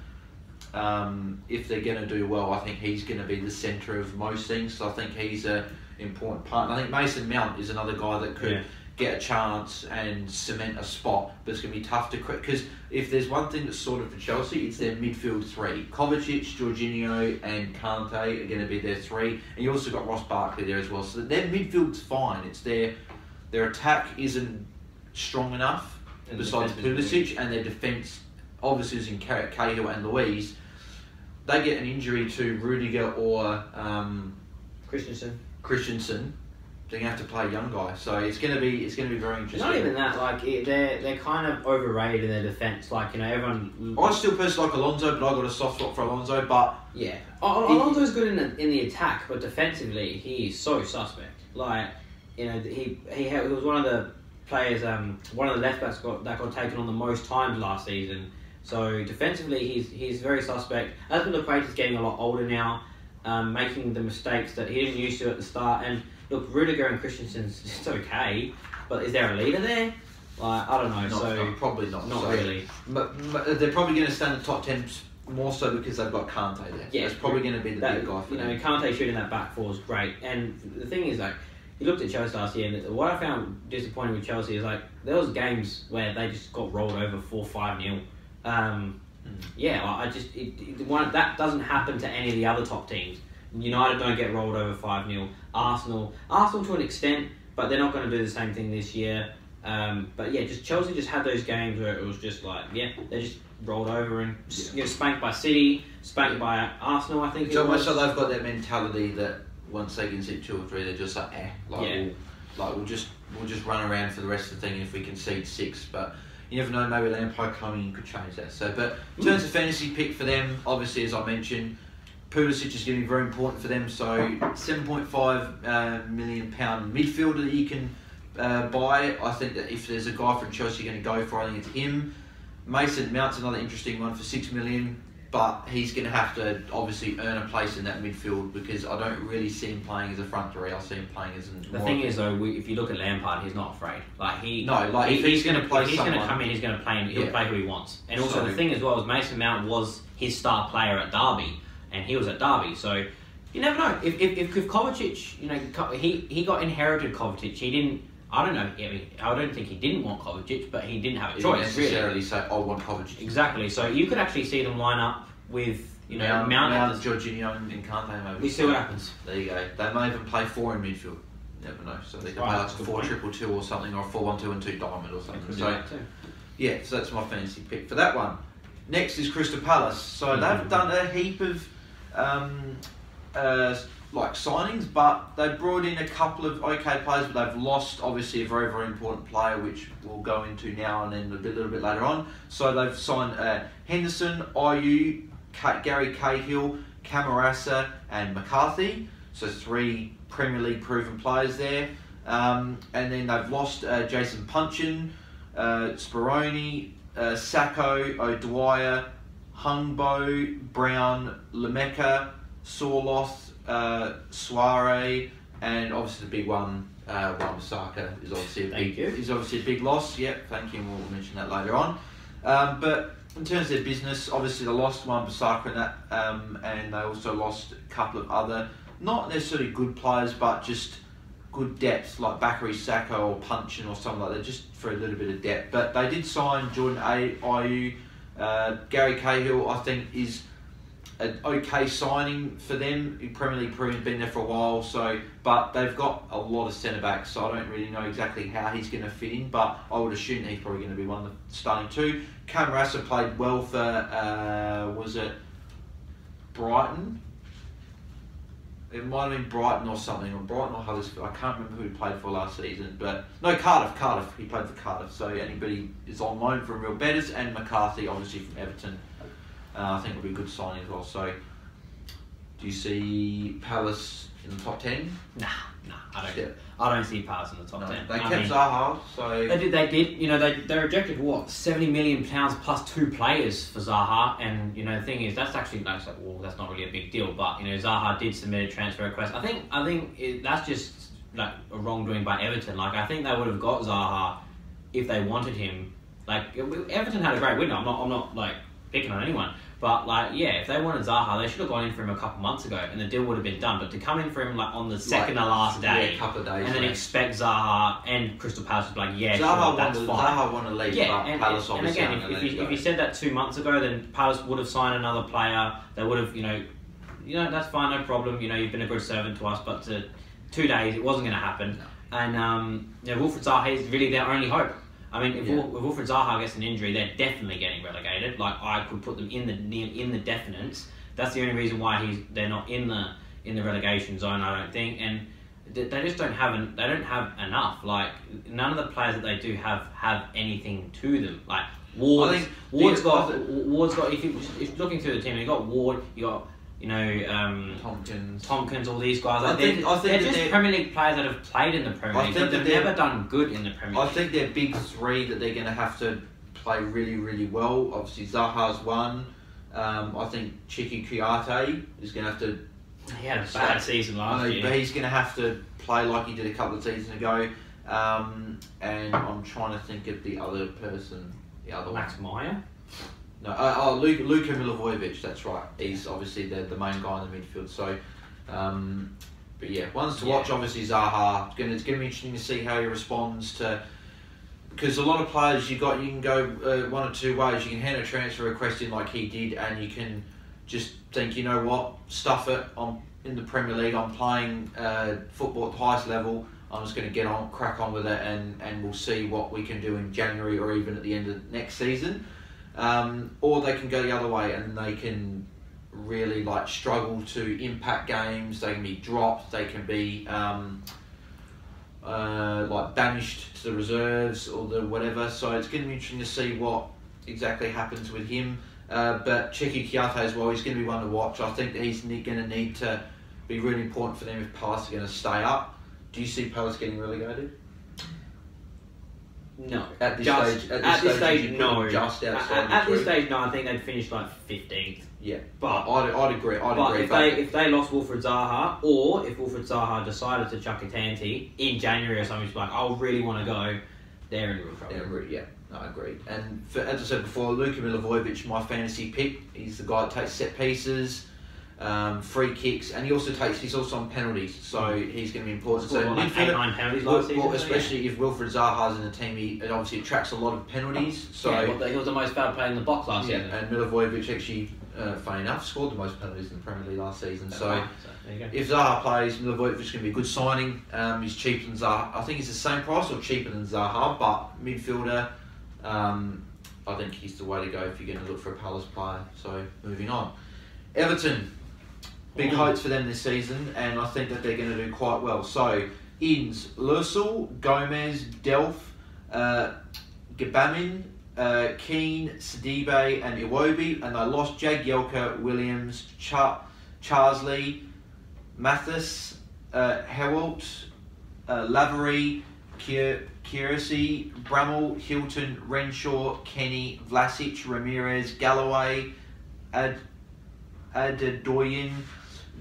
A: if they're going to do well, I think he's going to be the centre of most things. So I think he's an important part. And I think Mason Mount is another guy that could get a chance and cement a spot, but it's going to be tough to quit, because if there's one thing that's sorted for Chelsea, it's their midfield three. Kovacic, Jorginho and Kante are going to be their three, and you also got Ross Barkley there as well, so their midfield's fine. It's their attack isn't strong enough, and besides Pulisic, and their defence obviously is in Cahill and Louise. They get an injury to Rudiger or Christensen, they're going to have to play a young guy, so it's going to be very interesting.
B: Not even that, like they're kind of overrated in their defence. Like, you know, everyone.
A: I still personally like Alonso, but I got a soft spot for Alonso. But
B: yeah, Alonso's good in the attack, but defensively he is so suspect. Like, you know, he was one of the players, one of the left backs that got taken on the most times last season. So defensively he's very suspect. Azpilicueta is getting a lot older now, making the mistakes that he didn't used to at the start. And look, Rudiger and Christensen's just okay, but is there a leader there? Like, I don't know.
A: Probably not.
B: Not really.
A: But they're probably going to stand in the top 10 more so because they've got Kante there. Yeah, it's probably going to be the big guy for them.
B: You know, Kante shooting that back four is great. And the thing is, like, you looked at Chelsea last year, and what I found disappointing with Chelsea is, like, there was games where they just got rolled over 4-5-0. Yeah, like, that doesn't happen to any of the other top teams. United don't get rolled over 5-0. Arsenal to an extent, but they're not going to do the same thing this year. But yeah, Chelsea just had those games where it was just like, they just rolled over and spanked by City, spanked by Arsenal. I think
A: it's almost like they've got that mentality that once they can sit 2 or 3, they're just like, we'll just run around for the rest of the thing. If we concede 6, but you never know. Maybe Lampard coming in could change that. So, but in terms of fantasy pick for them, obviously as I mentioned, Pulisic is going to be very important for them. So £7.5 million midfielder that you can buy. I think that if there's a guy from Chelsea going to go for, I think it's him. Mason Mount's another interesting one for £6 million, but he's going to have to obviously earn a place in that midfield, because I don't really see him playing as a front three. I see him playing as
B: the thing is though, if you look at Lampard, he's not afraid. Like
A: if he's going to play,
B: he's going to come in. He's going to play, and he'll play who he wants. And also the thing as well is Mason Mount was his star player at Derby. And he was at Derby, so you never know. If Kovacic, you know, he got inherited Kovacic. He didn't. I don't know. I don't think he didn't want Kovacic, but he didn't have a choice.
A: Necessarily say, I want Kovacic.
B: Exactly. So you could actually see them line up with Mount,
A: Jorginho, and Kante. Maybe
B: we see what happens.
A: There you go. They may even play 4 in midfield. Never know. So they can play like a 4-2-2 or something, or a 4-1-2 and 2 diamond or something. So so that's my fantasy pick for that one. Next is Crystal Palace. So they've done a heap of signings, but they brought in a couple of okay players, but they've lost obviously a very, very important player, which we'll go into now and then a little bit later on. So they've signed Henderson, Ayew, Gary Cahill, Camarasa and McCarthy. So 3 Premier League proven players there. And then they've lost Jason Punchin, Speroni, Sacco, O'Dwyer, Hungbo, Brown, Lemeka, Sorloth, Soare, and obviously the big one, Wan-Bissaka is obviously a big loss. Yep, thank you. And we'll mention that later on. But in terms of their business, obviously they lost Wan-Bissaka and that, and they also lost a couple of other, not necessarily good players, but just good depth like Bakary Sacco or Punchin or something like that, just for a little bit of depth. But they did sign Jordan Ayew. Gary Cahill, I think, is an okay signing for them. In Premier League proven, been there for a while. But they've got a lot of centre backs, so I don't really know exactly how he's going to fit in. But I would assume that he's probably going to be one of the starting 2. Camarasa played well for was it Brighton? It might have been Brighton or something, or Brighton or Huddersfield. I can't remember who he played for last season, but no, Cardiff. He played for Cardiff. So anybody is on loan from real betters, and McCarthy obviously from Everton. I think will be a good signing as well. So, do you see Palace in the top 10?
B: Nah, I don't see Palace in the top 10.
A: They kept Zaha, so
B: they did. You know, they rejected what, £70 million plus 2 players for Zaha, and you know the thing is that's actually that's not really a big deal. But you know Zaha did submit a transfer request. I think that's just like a wrongdoing by Everton. Like I think they would have got Zaha if they wanted him. Like Everton had a great window. I'm not like picking on anyone. But like, yeah, if they wanted Zaha, they should have gone in for him a couple months ago, and the deal would have been done. But to come in for him like on the second to last day,
A: a couple of days,
B: and then expect Zaha and Crystal Palace to be like, yeah,
A: Zaha
B: sure, that's fine.
A: Zaha want to leave, but Palace obviously.
B: And again, if you said that 2 months ago, then Palace would have signed another player. They would have, you know, that's fine, no problem. You know, you've been a good servant to us, but to 2 days, it wasn't going to happen. No. And you know, Wilfried Zaha is really their only hope. I mean, if Wilfried Zaha gets an injury, they're definitely getting relegated. Like I could put them in the definites. That's the only reason why they're not in the relegation zone. I don't think, and they just don't have enough. Like none of the players that they do have anything to them. Like Ward's got. If you're looking through the team, you got Ward, you got. You know, Tompkins, all these guys. Like they're just Premier League players that have played in the Premier League, but they've never done good in the Premier League.
A: I think they're big three that they're going to have to play really, really well. Obviously, Zaha's one. I think Chiki Kouyaté is going to have to...
B: He had a bad season last year.
A: But he's going to have to play like he did a couple of seasons ago. And I'm trying to think of the other person.
B: Max Meyer?
A: No, Luka Milivojevic, that's right. He's obviously the main guy in the midfield. So, but yeah, ones to watch. Obviously, Zaha. It's going to be interesting to see how he responds to, because a lot of players you can go one or two ways. You can hand a transfer request in like he did, and you can just think, you know what, stuff it. I'm in the Premier League. I'm playing football at the highest level. I'm just going to crack on with it, and we'll see what we can do in January or even at the end of next season. Or they can go the other way and they can really like struggle to impact games. They can be dropped. They can be like banished to the reserves or the whatever. So it's going to be interesting to see what exactly happens with him. But Chiki Kouyaté as well, he's going to be one to watch. I think that he's going to need to be really important for them if Palace are going to stay up. Do you see Palace getting relegated?
B: No.
A: At this stage, no. Just outside.
B: At this stage, no. I think they'd finish like 15th.
A: Yeah,
B: but
A: I'd agree.
B: If they lost Wilfried Zaha, or if Wilfried Zaha decided to chuck a tanty in January or something, it's like I really want to go, they're in real trouble.
A: Yeah, no, I agree. And as I said before, Luka Milivojevic, my fantasy pick. He's the guy that takes set pieces, free kicks, and he's also on penalties, so he's going to be important.
B: So like 8-9 penalties last season.
A: Especially if Wilfried Zaha's in the team, it obviously attracts a lot of penalties. So
B: he was the most foul player in the box last season.
A: And Milivojevic actually, funny enough, scored the most penalties in the Premier League last season. So
B: there you go.
A: If Zaha plays, Milivojevic is going to be a good signing. He's cheaper than Zaha. I think he's the same price or cheaper than Zaha, but midfielder, I think he's the way to go if you're going to look for a Palace player. So moving on, Everton. Big hopes for them this season, and I think that they're going to do quite well. So, Inns, Lursel, Gomez, Delph, Gabamin, Keane, Sidibe, and Iwobi, and they lost Jagielka, Williams, Charsley, Mathis, Hewelt, Lavery, Kierasi, Bramall, Hilton, Renshaw, Kenny, Vlasic, Ramirez, Galloway, Adedoyin,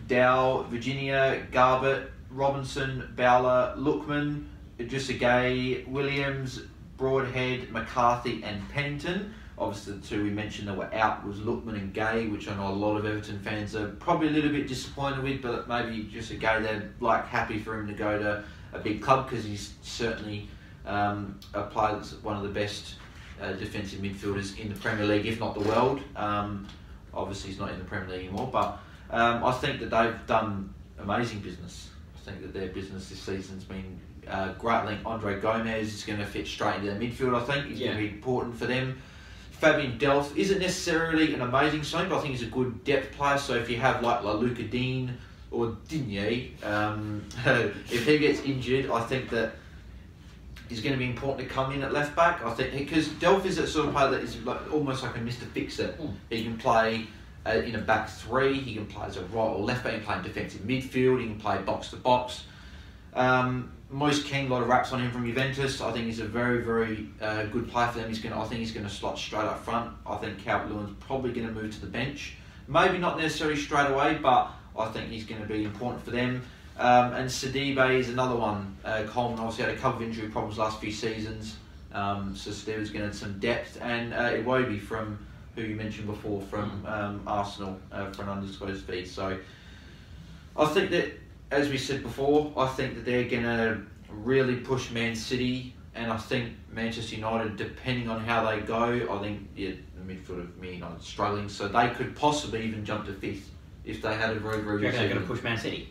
A: Dow, Virginia, Garbett, Robinson, Bowler, Lookman, Gay, Williams, Broadhead, McCarthy and Pennington. Obviously the two we mentioned that were out was Lookman and Gay, which I know a lot of Everton fans are probably a little bit disappointed with, but maybe Gay, they're like happy for him to go to a big club because he's certainly a player that's one of the best defensive midfielders in the Premier League, if not the world. Obviously he's not in the Premier League anymore, but I think that they've done amazing business. I think that their business this season's been great. I think Andre Gomez is going to fit straight into their midfield. I think he's going to be important for them. Fabian Delph isn't necessarily an amazing signing, but I think he's a good depth player. So if you have like Luca Dean, or Digne, if he gets injured, I think that he's going to be important to come in at left back. I think because Delph is that sort of player that is like almost like a Mr. Fixer. He can play in a back three. He can play as a right or left back. He can play in defensive midfield. He can play box to box. Moise Kean, a lot of raps on him from Juventus. I think he's a very, very good player for them. I think he's going to slot straight up front. I think Calvert-Lewin's probably going to move to the bench. Maybe not necessarily straight away, but I think he's going to be important for them. And Sidibe is another one. Coleman obviously had a couple of injury problems last few seasons, so Sidibe's going to have some depth. And Iwobi, from who you mentioned before, from Arsenal for an undisclosed fee. So I think that, as we said before, I think that they're going to really push Man City, and I think Manchester United, depending on how they go, I think the midfield of Man United struggling, so they could possibly even jump to 5th if they had a very, very good season.
B: They're going to push Man City?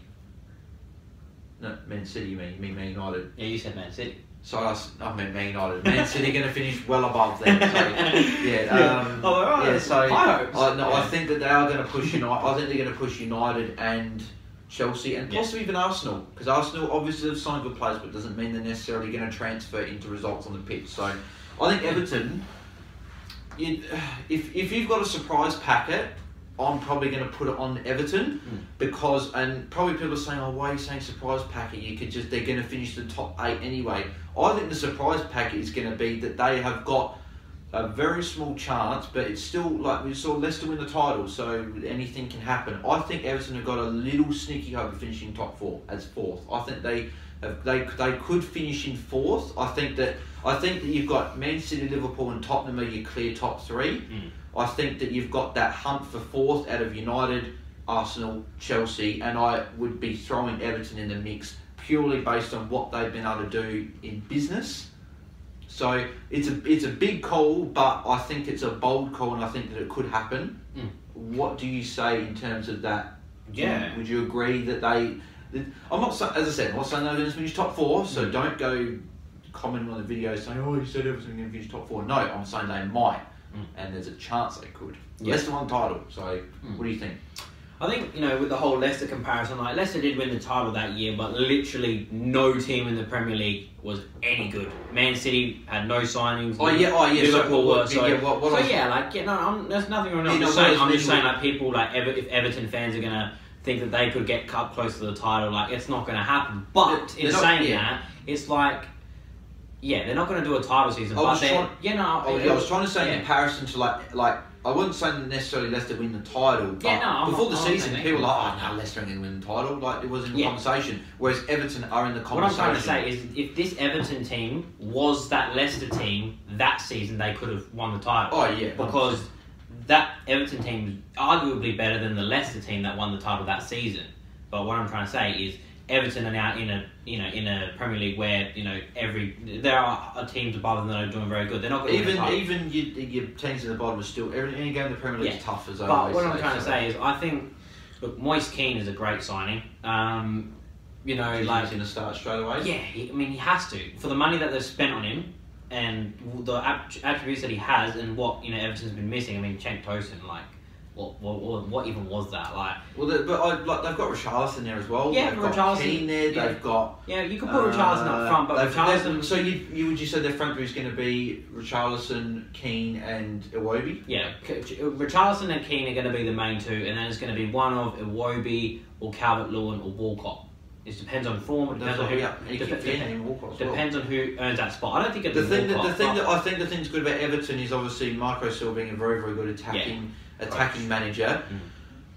A: No, Man City, you mean Man United.
B: Yeah, you said Man City.
A: Sorry, I meant Man United. Man City are going to finish well above them. So, I think that they are going to push United. I think they're going to push United and Chelsea and possibly even Arsenal, because Arsenal obviously have signed good players, but doesn't mean they're necessarily going to transfer into results on the pitch. So I think Everton, if you've got a surprise packet, I'm probably going to put it on Everton because, and probably people are saying, oh, why are you saying surprise packet? They're going to finish the top 8 anyway. I think the surprise packet is going to be that they have got a very small chance, but it's still like we saw Leicester win the title, so anything can happen. I think Everton have got a little sneaky hope of finishing top 4 as 4th. I think they could finish in 4th. I think that you've got Man City, Liverpool, and Tottenham are your clear top 3. I think that you've got that hunt for 4th out of United, Arsenal, Chelsea, and I would be throwing Everton in the mix purely based on what they've been able to do in business. So it's a big call, but I think it's a bold call, and I think that it could happen. What do you say in terms of that?
B: Yeah.
A: Would you agree that I'm not, as I said, I'm not saying they're going to finish top 4, so don't go commenting on the video saying, oh, you said Everton going to finish top 4. No, I'm saying they might, and there's a chance they could. Leicester won the title, so what do you think?
B: I think, with the whole Leicester comparison, like Leicester did win the title that year, but literally no team in the Premier League was any good. Man City had no signings. Liverpool were. There's nothing wrong. I'm just saying, like, people, like, if Everton fans are gonna think that they could get up close to the title, like, it's not gonna happen. But that, it's like, they're not gonna do a title season. I was
A: trying to say in comparison to like. I wasn't saying necessarily Leicester win the title, but before the season, people were like, oh no, Leicester ain't going to win the title. Like, it was in the conversation, whereas Everton are in the conversation.
B: What I'm trying to say is, if this Everton team was that Leicester team that season, they could have won the title.
A: Oh yeah,
B: because that Everton team was arguably better than the Leicester team that won the title that season. But what I'm trying to say is, Everton are now in a Premier League where there are teams above them that are doing very good. They're not going to
A: even your teams at the bottom are still any game in the Premier League is tough as I
B: always say. But what I'm trying to say is, I think Moise Kean is a great signing. He's going
A: to start straight away.
B: Yeah, he has to, for the money that they've spent on him and the attributes that he has and what Everton's been missing. Cenk Tosun, like. What even was that like?
A: Well, they've got Richarlison there as well.
B: Yeah,
A: they've
B: Richarlison.
A: Got Keane there. Yeah. They've got.
B: Yeah, you can put Richarlison up front, but Richarlison.
A: So would you say their front three is going to be Richarlison, Keane, and Iwobi?
B: Yeah, Richarlison and Keane are going to be the main two, and then it's going to be one of Iwobi or Calvert-Lewin or Walcott. It depends on form. It depends on who. Depends on who earns that spot. I don't think it's
A: the thing that I think the thing's good about Everton is obviously Marco Silva being a very, very good attacking manager.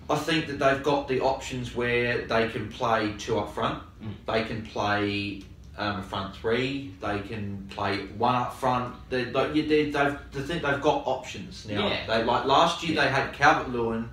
A: I think that they've got the options where they can play 2 up front. They can play a front 3. They can play 1 up front. They've got options now. Yeah. Last year they had Calvert-Lewin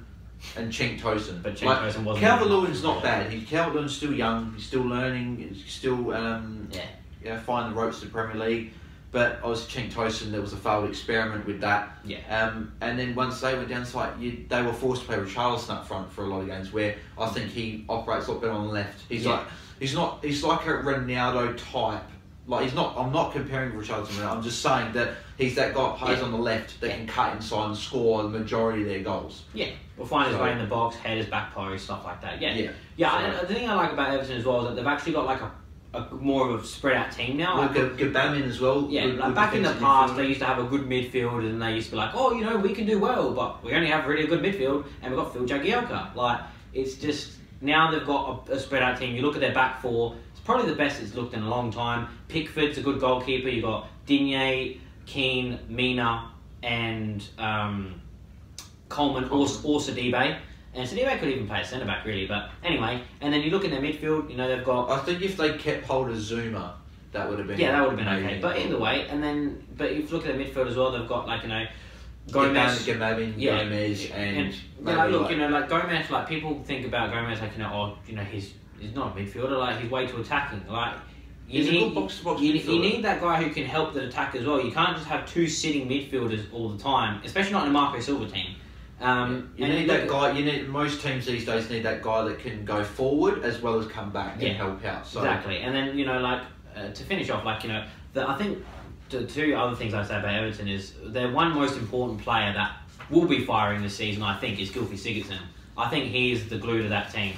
A: and Cenk Tosun.
B: But Cenk Tosun wasn't.
A: Calvert-Lewin's not bad. Calvert-Lewin's still young. He's still learning. He's still finding the ropes of the Premier League. But obviously Cenk Tosun, there was a failed experiment with that.
B: Yeah.
A: And then once they went down site, they were forced to play Richarlison up front for a lot of games, where I think he operates a lot better on the left. He's like a Ronaldo type. Like he's not. I'm not comparing Richarlison. I'm just saying that he's that guy that plays on the left that can cut inside and score the majority of their goals.
B: Yeah, will find his way in the box, headers, back post, stuff like that. Yeah. And the thing I like about Everton as well is that they've actually got like a more of a spread out team now.
A: Well, Gabam as well.
B: Yeah, like back in the past, they used to have a good midfield, and they used to be like, oh, we can do well, but we only have really a good midfield, and we've got Phil Jagielka. Like, it's just now they've got a spread out team. You look at their back four. Probably the best it's looked in a long time. Pickford's a good goalkeeper. You've got Digne, Keane, Mina, and Coleman or Sidibe. And Sidibe could even play centre back, really. But anyway, and then you look in their midfield. They've got.
A: I think if they kept hold of Zuma, that would have been.
B: Yeah, that would have been okay. But either way, but if you look at their midfield as well, they've got Gomez,
A: Gomez, and
B: Gomez. Like people think about Gomez, he's not a midfielder. Like he's way too attacking. Like you need that guy who can help the attack as well. You can't just have two sitting midfielders all the time, especially not in a Marco Silva team.
A: You need that guy. Most teams these days need that guy that can go forward as well as come back and help out. So.
B: Exactly, and then to finish off, I think the two other things I say about Everton is their one most important player that will be firing this season. I think is Gylfi Sigurdsson. I think he is the glue to that team.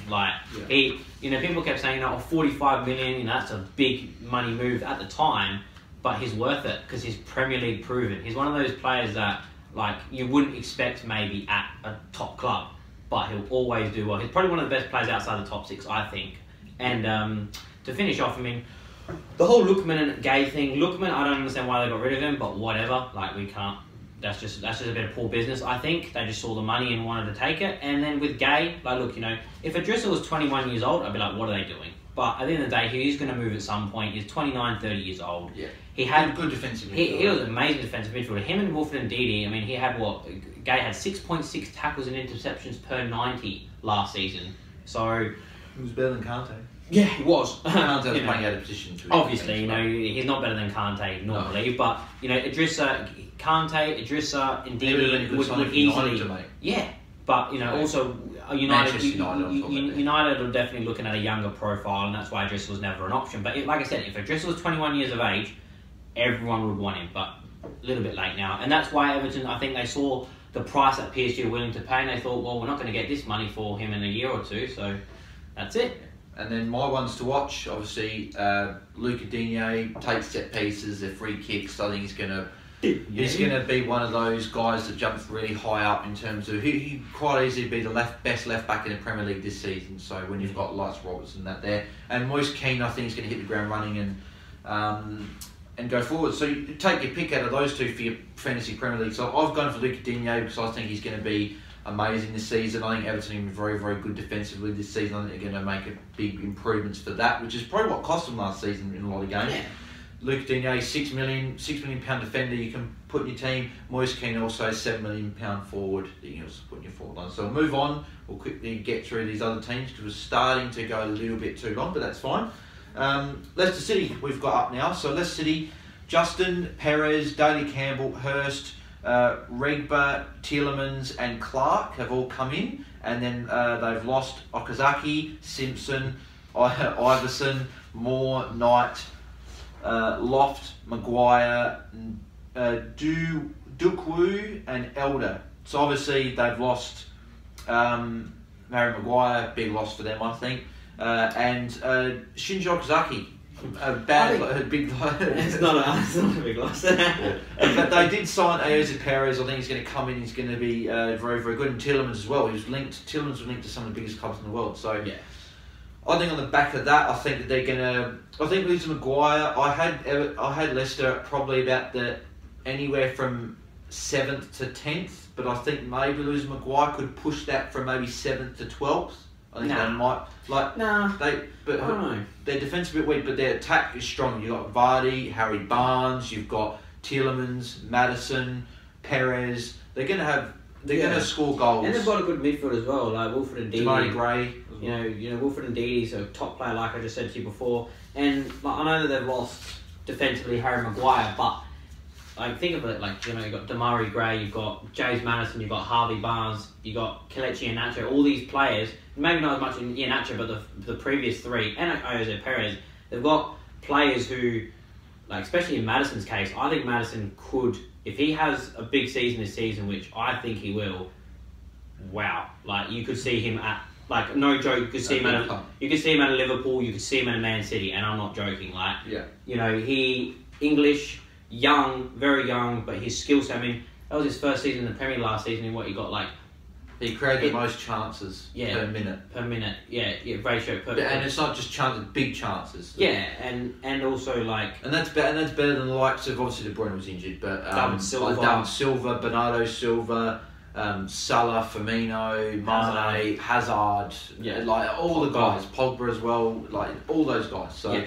B: People kept saying, 45 million, that's a big money move at the time, but he's worth it because he's Premier League proven. He's one of those players that, you wouldn't expect maybe at a top club, but he'll always do well. He's probably one of the best players outside the top six, I think. And to finish off, the whole Lookman and Gay thing. Lookman, I don't understand why they got rid of him, but whatever. We can't. That's just a bit of poor business, I think. They just saw the money and wanted to take it. And then with Gay, if Idrissa was 21 years old, I'd be like, what are they doing? But at the end of the day, he's going to move at some point. He's 29, 30 years old.
A: Yeah.
B: He had
A: good defensive midfielder.
B: He was an amazing defensive midfielder. Him and Wilfred Ndidi, he had Gay had 6.6 tackles and interceptions per 90 last season. So
A: he was better than Kante.
B: Yeah, he was.
A: Kante was playing out of position.
B: Obviously, he's not better than Kante normally, but Idrissa, Idrissa, and Ndidi would easily. Yeah, but also United are definitely looking at a younger profile, and that's why Idrissa was never an option. But like I said, if Idrissa was 21 years of age, everyone would want him. But a little bit late now, and that's why Everton. I think they saw the price that PSG are willing to pay, and they thought, well, we're not going to get this money for him in a year or two, so that's it.
A: And then my ones to watch, obviously, Luca Digne takes set pieces, they're free kicks. I think he's going to be one of those guys that jumps really high up in terms of he quite easily be the best left back in the Premier League this season. So when you've got Lights Robertson that there, and Moise Keane, I think he's going to hit the ground running and go forward. So you take your pick out of those two for your fantasy Premier League. So I've gone for Luca Digne because I think he's going to be amazing this season. I think Everton are very, very good defensively this season. I think they're going to make big improvements for that, which is probably what cost them last season in a lot of games. Yeah. Luca Digne, £6 million defender you can put in your team. Moise Keane also £7 million forward that you can also put in your forward line. So we'll move on. We'll quickly get through these other teams because we're starting to go a little bit too long, but that's fine. Leicester City we've got up now. So Leicester City, Justin, Perez, Daly Campbell, Hurst, Regba, Tielemans and Clark have all come in, and then they've lost Okazaki, Simpson, Iverson, Moore, Knight, Loft, Maguire, Dukwu and Elder. So obviously they've lost Harry Maguire, big loss for them I think, and Shinji Okazaki. Big loss.
B: It's not a big loss.
A: But they did sign Ayoze Perez. I think he's going to come in. He's going to be very, very good. And Tielemans as well. Tielemans was linked to some of the biggest clubs in the world. So yeah, I think on the back of that, I think that they're going to. I think losing Maguire. I had Leicester probably about anywhere from 7th to 10th, but I think maybe losing Maguire could push that from maybe 7th to 12th. I think they might I don't know. Their defence a bit weak, but their attack is strong. You've got Vardy, Harry Barnes, you've got Tielemans, Maddison, Perez. They're going to score goals.
B: And they've got a good midfield as well, like Wilfred Ndidi.
A: Demarai Gray.
B: Wilfred Ndidi's a top player, like I just said to you before. And I know that they've lost defensively Harry Maguire, but think of it you've got Demarai Gray, you've got James Maddison, you've got Harvey Barnes, you've got Kelechi Iheanacho, all these players, maybe not as much in Iheanacho, but the previous three, and Ayoze Perez, they've got players who like especially in Madison's case, I think Madison could, if he has a big season this season, which I think he will. Wow, like you could see him at, like no joke, you could see him at Liverpool, you could see him at Man City, and I'm not joking. Like, you know, he English, young, very young, but his skill set. I mean, that was his first season in the Premier last season, and what he got like.
A: He created the most chances per minute.
B: Ratio per.
A: And it's not just chances, big chances.
B: Yeah, and also like.
A: And that's better than the likes of, obviously De Bruyne was injured, but
B: David Silva,
A: David Silva, Bernardo Silva, Salah, Firmino, Mane, Hazard, like all the guys, Pogba as well, like all those guys. So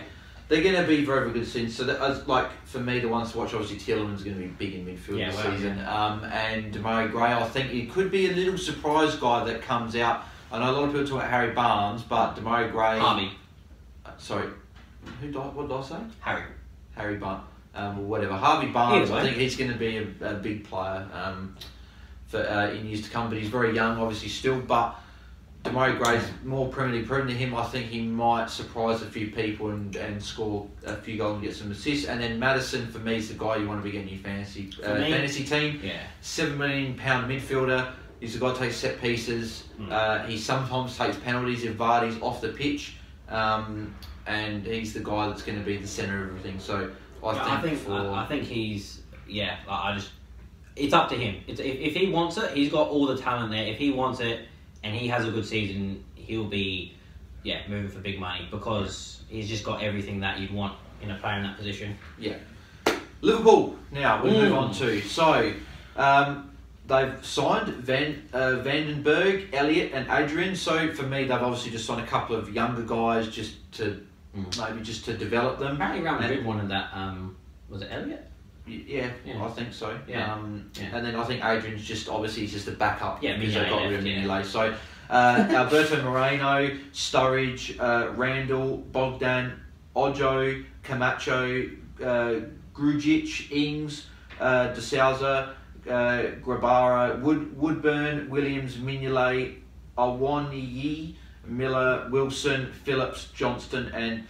A: they're going to be very, very good soon. So that, as like for me, the ones to watch, obviously Tielemans going to be big in midfield this season. And Demarai Gray, I think it could be a little surprise guy that comes out. I know a lot of people talk about Harry Barnes, but Demarai Gray.
B: Harvey.
A: Sorry, what did I say? Harry Barnes. Or whatever. Harvey Barnes. I think he's going to be a big player for in years to come. But he's very young, obviously still. But Demarai Gray's more Premier League proven to him. I think he might surprise a few people and score a few goals and get some assists. And then Madison, for me, is the guy you want to be getting your fantasy team.
B: Yeah.
A: £7 million midfielder. He's the guy who takes set pieces. He sometimes takes penalties if Vardy's off the pitch. And he's the guy that's going to be the centre of everything. So I think
B: he's it's up to him. If he wants it, he's got all the talent there. If he wants it and he has a good season, he'll be moving for big money because he's just got everything that you'd want in a player in that position.
A: Yeah. Liverpool now we move on to. So they've signed Vandenberg, Elliott and Adrian. So for me, they've obviously just signed a couple of younger guys just to develop them.
B: Apparently Real Madrid wanted that, was it Elliott?
A: Yeah, I think so.
B: Yeah.
A: And then I think Adrian's just obviously he's just a backup because they got rid of Mignolet. So Alberto Moreno, Sturridge, Randall, Bogdan, Ojo, Camacho, Grujic, Ings, De Souza, Grabara, Woodburn, Williams, Mignolet, Awoniyi, Miller, Wilson, Phillips, Johnston and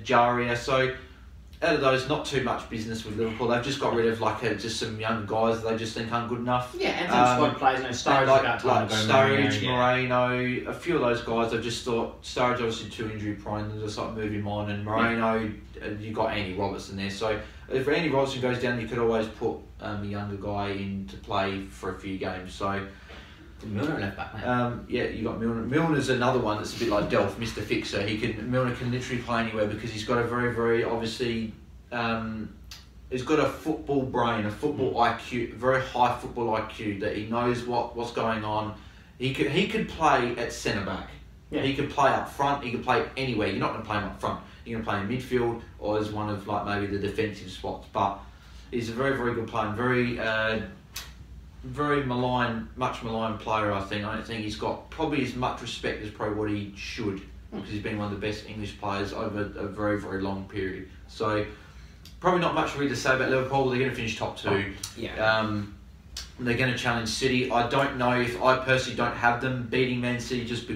A: Jaria. So out of those, not too much business with Liverpool. They've just got rid of just some young guys that they just think aren't good enough.
B: Yeah, and some squad players.
A: Sturridge, Moreno, a few of those guys. I've just thought Sturridge obviously too injury prone. They just like move him on, and Moreno, you got Andy Robertson there. So if Andy Robertson goes down, you could always put a younger guy in to play for a few games. So.
B: Milner left back, mate.
A: You got Milner. Milner's another one that's a bit like Delph, Mr. Fixer. Milner can literally play anywhere because he's got a very, very obviously. He's got a football brain, a football IQ, very high football IQ that he knows what's going on. He could play at centre back. Yeah. He could play up front. He could play anywhere. You're not going to play him up front. You're going to play in midfield or as one of maybe the defensive spots. But he's a very, very good player. And very much maligned player, I think. I don't think he's got probably as much respect as probably what he should because he's been one of the best English players over a very, very long period. So probably not much really to say about Liverpool. They're going to finish top two. They're going to challenge City. I don't know if I personally don't have them beating Man City just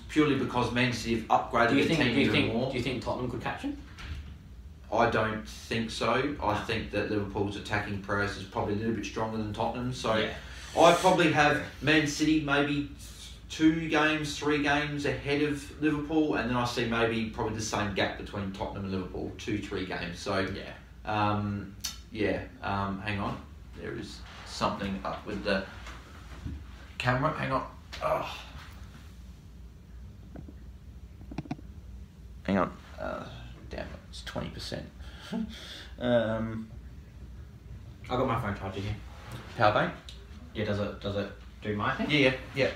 A: purely because Man City have upgraded their team even more.
B: Do you think Tottenham could catch them?
A: I don't think so. I think that Liverpool's attacking prowess is probably a little bit stronger than Tottenham. So I probably have Man City maybe 3 games ahead of Liverpool, and then I see maybe probably the same gap between Tottenham and Liverpool, 2-3 games. So hang on, there is something up with the camera. Hang on. Hang on. Damn it, it's 20%.
B: I got my phone charger here.
A: Power bank?
B: Yeah, does it do my thing?
A: Yeah.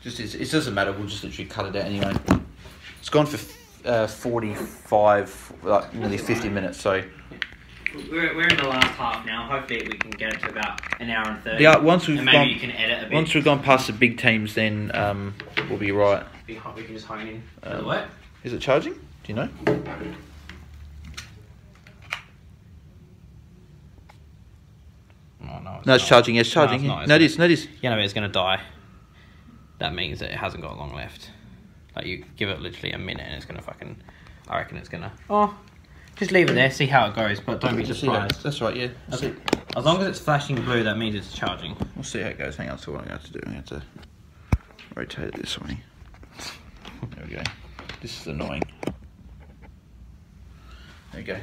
A: Just it doesn't matter. We'll just literally cut it out anyway. It's gone for 45, nearly 50 minutes. So
B: we're in the last half now. Hopefully we can get it to about an hour and 30.
A: Yeah, once we've
B: you can edit a bit.
A: Once we've gone past the big teams, then we'll be right.
B: We can just hone in. Does it work?
A: Is it charging? Do you know? No, it's charging. Yes, charging. No, it is.
B: You know, it's going to die. That means that it hasn't got long left. Like, you give it literally a minute and it's going to I reckon it's going to... Oh, Just leave it there, see how it goes, but don't be surprised.
A: That's right, yeah.
B: Okay. As long as it's flashing blue, that means it's charging.
A: We'll see how it goes. Hang on, so what I'm going to have to do, I'm going to have to rotate it this way. There we go. This is annoying. There you go.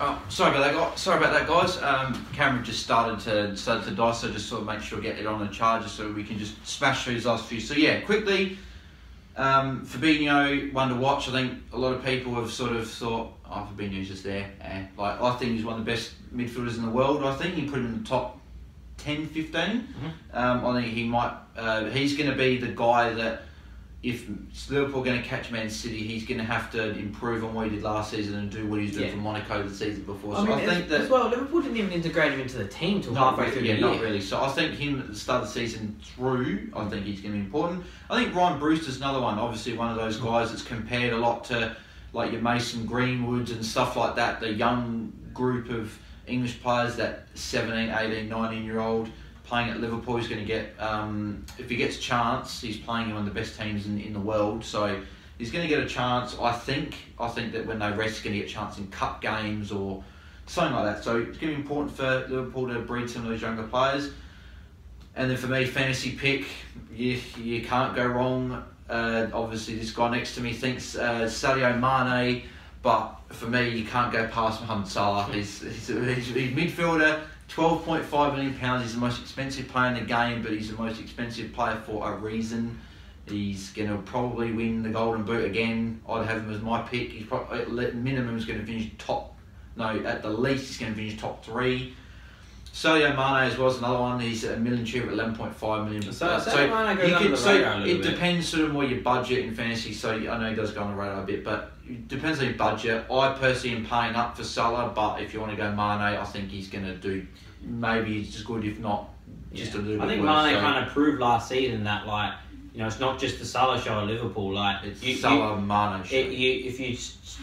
A: Oh, sorry about that, guys. Camera just started to die, so just sort of make sure I get it on a charger so we can just smash through these last few. So yeah, quickly, Fabinho, one to watch. I think a lot of people have sort of thought, oh, Fabinho's just there. Like, I think he's one of the best midfielders in the world. I think you put him in the top 10, 15. Mm-hmm. I think he might. He's going to be the guy that, if Liverpool are going to catch Man City, he's going to have to improve on what he did last season and do what he was doing for Monaco the season before. So I think that,
B: as well, Liverpool didn't even integrate him into the team till halfway through the year.
A: Not really. So I think him at the start of the season through, I think he's going to be important. I think Ryan Brewster's another one. Obviously, one of those guys that's compared a lot to like your Mason Greenwoods and stuff like that. The young group of English players, that 17, 18, 19-year-old. Playing at Liverpool, he's going to get, if he gets a chance, he's playing in one of the best teams in the world, so he's going to get a chance. I think that when they rest, he's going to get a chance in cup games or something like that. So it's going to be important for Liverpool to breed some of those younger players. And then for me, fantasy pick, you can't go wrong. Obviously, this guy next to me thinks Sadio Mane, but for me, you can't go past Mohamed Salah. He's midfielder. £12.5 million. He's the most expensive player in the game, but he's the most expensive player for a reason. He's going to probably win the Golden Boot again. I'd have him as my pick. He's probably, at minimum, he's going to finish at the least, he's going to finish top 3. Sadio Mane as well is another one. He's a million cheaper at 11.5 million. It depends sort of more your budget in fantasy. So I know he does go on the radar a bit, but it depends on your budget. I personally am paying up for Salah, but if you want to go Mane, I think he's going to do maybe just good, if not just a little bit worse.
B: I think Mane kind of proved last season that, like, you know, it's not just the Salah show at Liverpool. Like,
A: it's Salah Mane show.
B: If you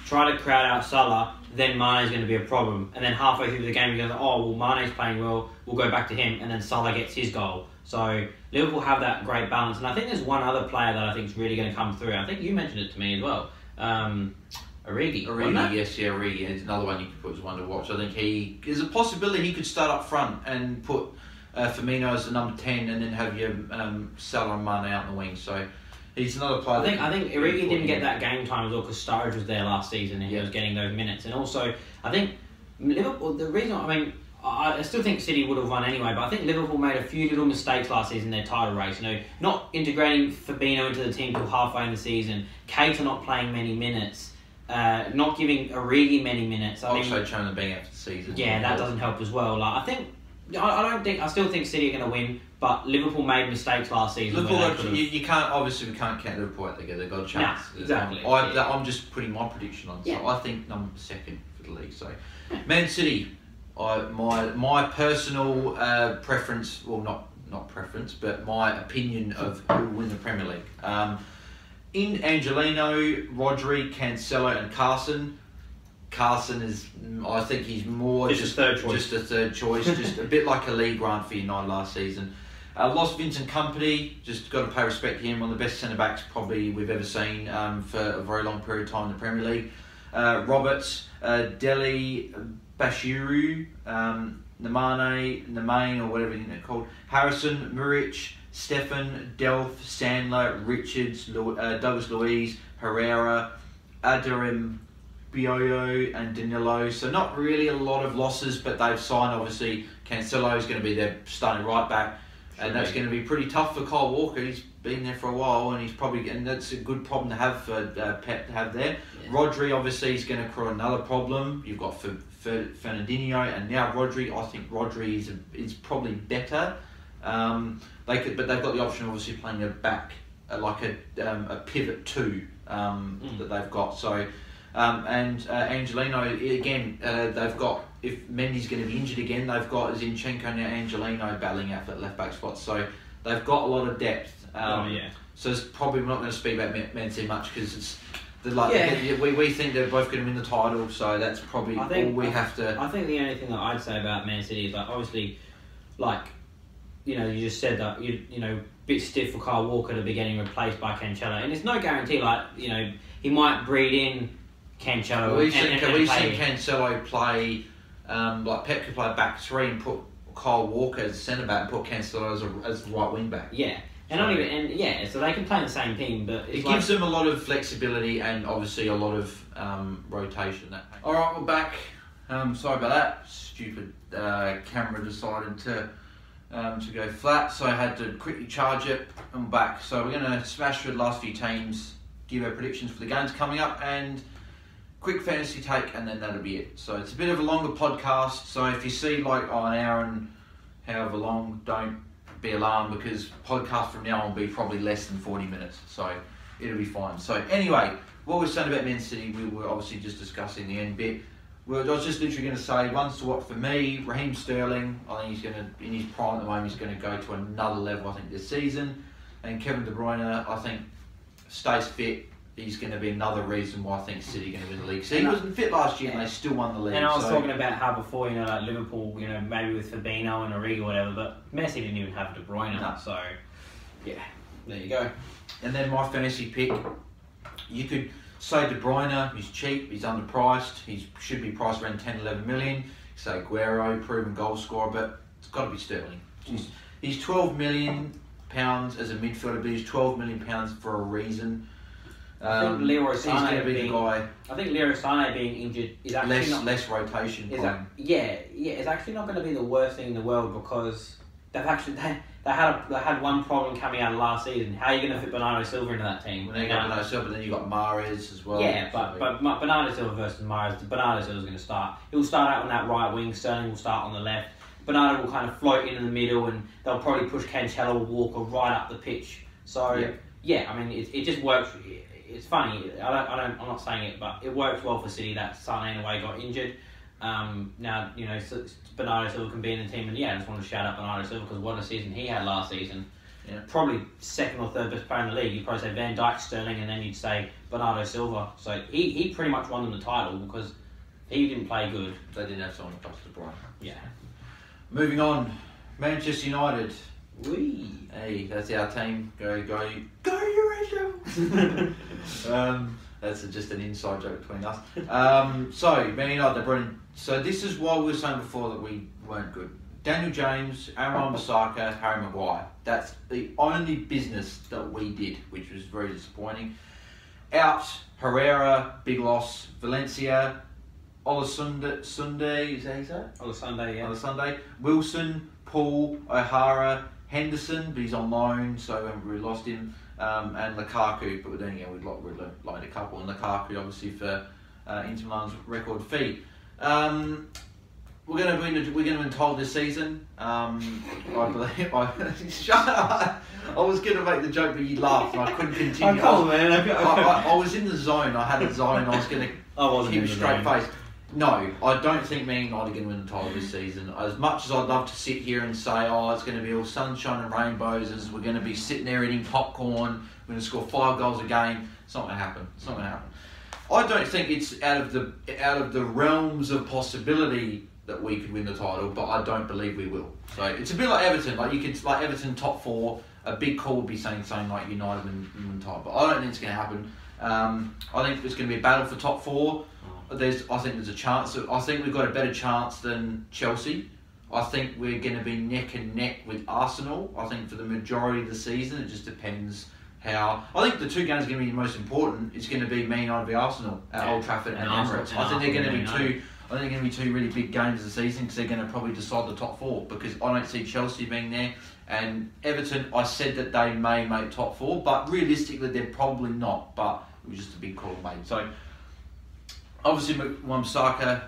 B: try to crowd out Salah, then Mane's going to be a problem. And then halfway through the game, you go, oh, well, Mane's playing well, we'll go back to him. And then Salah gets his goal. So Liverpool have that great balance. And I think there's one other player that I think is really going to come through. I think you mentioned it to me as well. Origi.
A: Yes, Origi. It's another one you could put as one to watch. I think there's a possibility he could start up front and put Firmino as the number 10 and then have your Salah and Mane out in the wing. So he's another player.
B: I think Origi didn't get that game time as well because Sturridge was there last season and he was getting those minutes. And also, I think Liverpool, the reason, I still think City would have won anyway, but I think Liverpool made a few little mistakes last season in their title race. You know, not integrating Fabinho into the team till halfway in the season, Keita not playing many minutes, not giving Origi many minutes.
A: Also, Chona being out for the season.
B: Yeah, that doesn't help as well. Like, I still think City are going to win, but Liverpool made mistakes last season.
A: Liverpool, we can't count Liverpool out together. They've got a chance.
B: No, exactly.
A: I'm just putting my prediction on. So I think number 2nd for the league. So, Man City. My personal preference, well, not preference, but my opinion of who will win the Premier League. In Angelino, Rodri, Cancelo, and Carson. Carson is, I think he's more just a third choice, just a bit like a Lee Grant for United last season. Lost Vincent Kompany, just got to pay respect to him, one of the best centre backs probably we've ever seen for a very long period of time in the Premier League. Roberts, Dele Bashiru, Nemane, or whatever they're called, Harrison, Muric, Stefan, Delph, Sandler, Richards, Douglas Luiz, Herrera, Adarim, Bioyo, and Danilo. So not really a lot of losses, but they've signed, obviously, Cancelo is going to be their starting right back, and that's going to be pretty tough for Kyle Walker. He's been there for a while, and that's a good problem to have for Pep to have there. Yeah. Rodri, obviously, is going to create another problem. You've got Fernandinho, and now Rodri. I think Rodri is probably better. But they've got the option, obviously, playing a back, like a pivot 2 that they've got. So, and Angelino again, they've got, if Mendy's going to be injured again, they've got Zinchenko and Angelino battling out for that left back spot. So they've got a lot of depth. So it's probably we're not going to speak about Man City much because it's. We think they're both going to win the title, so that's probably all we have to.
B: I think the only thing that I'd say about Man City is that obviously, like, you know, you just said that you know bit stiff for Kyle Walker to be getting replaced by Cancelo, and it's no guarantee. Like he might breed in Cancelo.
A: Well, we've seen Cancelo play. Like Pep could play back three and put Kyle Walker as centre back and put Cancelo as the right wing back.
B: Yeah. And so they can play in the same team, but
A: it gives them a lot of flexibility and obviously a lot of rotation. All right, we're back. Sorry about that. Stupid camera decided to go flat, so I had to quickly charge it. And we're back. So we're going to smash through the last few teams, give our predictions for the games coming up, and quick fantasy take, and then that'll be it. So it's a bit of a longer podcast. So if you see like an hour and however long, don't be alarmed, because podcast from now on will be probably less than 40 minutes, so it'll be fine. So anyway, what we're saying about Man City, we were obviously just discussing the end bit. I was just literally going to say, ones to watch for me, Raheem Sterling. I think he's going to, in his prime at the moment, he's going to go to another level, I think, this season. And Kevin De Bruyne, I think, stays fit. He's going to be another reason why I think City are going to win the league. So he wasn't fit last year and they still won the league.
B: And I was talking about how before, like Liverpool, maybe with Fabinho and Origi or whatever, but Messi didn't even have De Bruyne. No. So, yeah, there you go.
A: And then my fantasy pick, you could say De Bruyne, he's cheap, he's underpriced, he should be priced around 10, 11 million. Say Aguero, proven goal scorer, but it's got to be Sterling. He's 12 million pounds as a midfielder, but he's 12 million pounds for a reason.
B: I think Leroy Sané being injured is actually
A: less rotation.
B: It's actually not going to be the worst thing in the world, because they had one problem coming out of last season. How are you going to fit Bernardo Silva into that team?
A: Well, then you got Bernardo Silva, but then you got Mahrez as well.
B: Yeah, but Bernardo Silva versus Mahrez, Bernardo Silva's going to start. He'll start out on that right wing. Sterling will start on the left. Bernardo will kind of float in the middle, and they'll probably push Cancelo or Walker right up the pitch. So yeah, I mean it just works. It's funny. I'm not saying it, but it works well for City that Sané in a way got injured. Now Bernardo Silva can be in the team, and I just want to shout out Bernardo Silva, because what a season he had last season. Yeah. Probably second or third best player in the league. You'd probably say Van Dijk, Sterling, and then you'd say Bernardo Silva. So he pretty much won them the title, because he didn't play good.
A: They didn't have someone to pass De Bruyne.
B: Yeah. Moving
A: on, Manchester United.
B: Wee.
A: Hey, that's our team. Go, you Red That's just an inside joke between us. So, Man United, brilliant. So this is why we were saying before that we weren't good. Daniel James, Aaron Wan-Bissaka, Harry Maguire. That's the only business that we did, which was very disappointing. Out, Herrera, big loss. Valencia, Olasunde, is that his name? Olasunde, Wilson, Paul, O'Hara, Henderson, but he's on loan, so we lost him, and Lukaku, but then we'd loaned a couple, and Lukaku obviously for Inter Milan's record fee. We're going to win title this season. I believe. Shut up! I was going to make the joke, but you laughed, and I couldn't continue. I was in the zone. I had a zone. I was going to keep a straight face. No, I don't think Man United are going to win the title this season. As much as I'd love to sit here and say, it's going to be all sunshine and rainbows, as we're going to be sitting there eating popcorn, we're going to score 5 goals a game, it's not going to happen. I don't think it's out of the realms of possibility that we could win the title, but I don't believe we will. So it's a bit like Everton. Like Everton top 4, a big call would be saying like United win the title, but I don't think it's going to happen. I think there's going to be a battle for top 4. I think there's a chance. I think we've got a better chance than Chelsea. I think we're going to be neck and neck with Arsenal. I think for the majority of the season, it just depends how. I think the 2 games are going to be the most important. It's going to be Man United v Arsenal at Old Trafford and Emirates. I think they're going to be two. I think they're going to be 2 really big games of the season, because they're going to probably decide the top 4. Because I don't see Chelsea being there, and Everton. I said that they may make top 4, but realistically, they're probably not. But it was just a big call made. So. Obviously, Wan-Bissaka,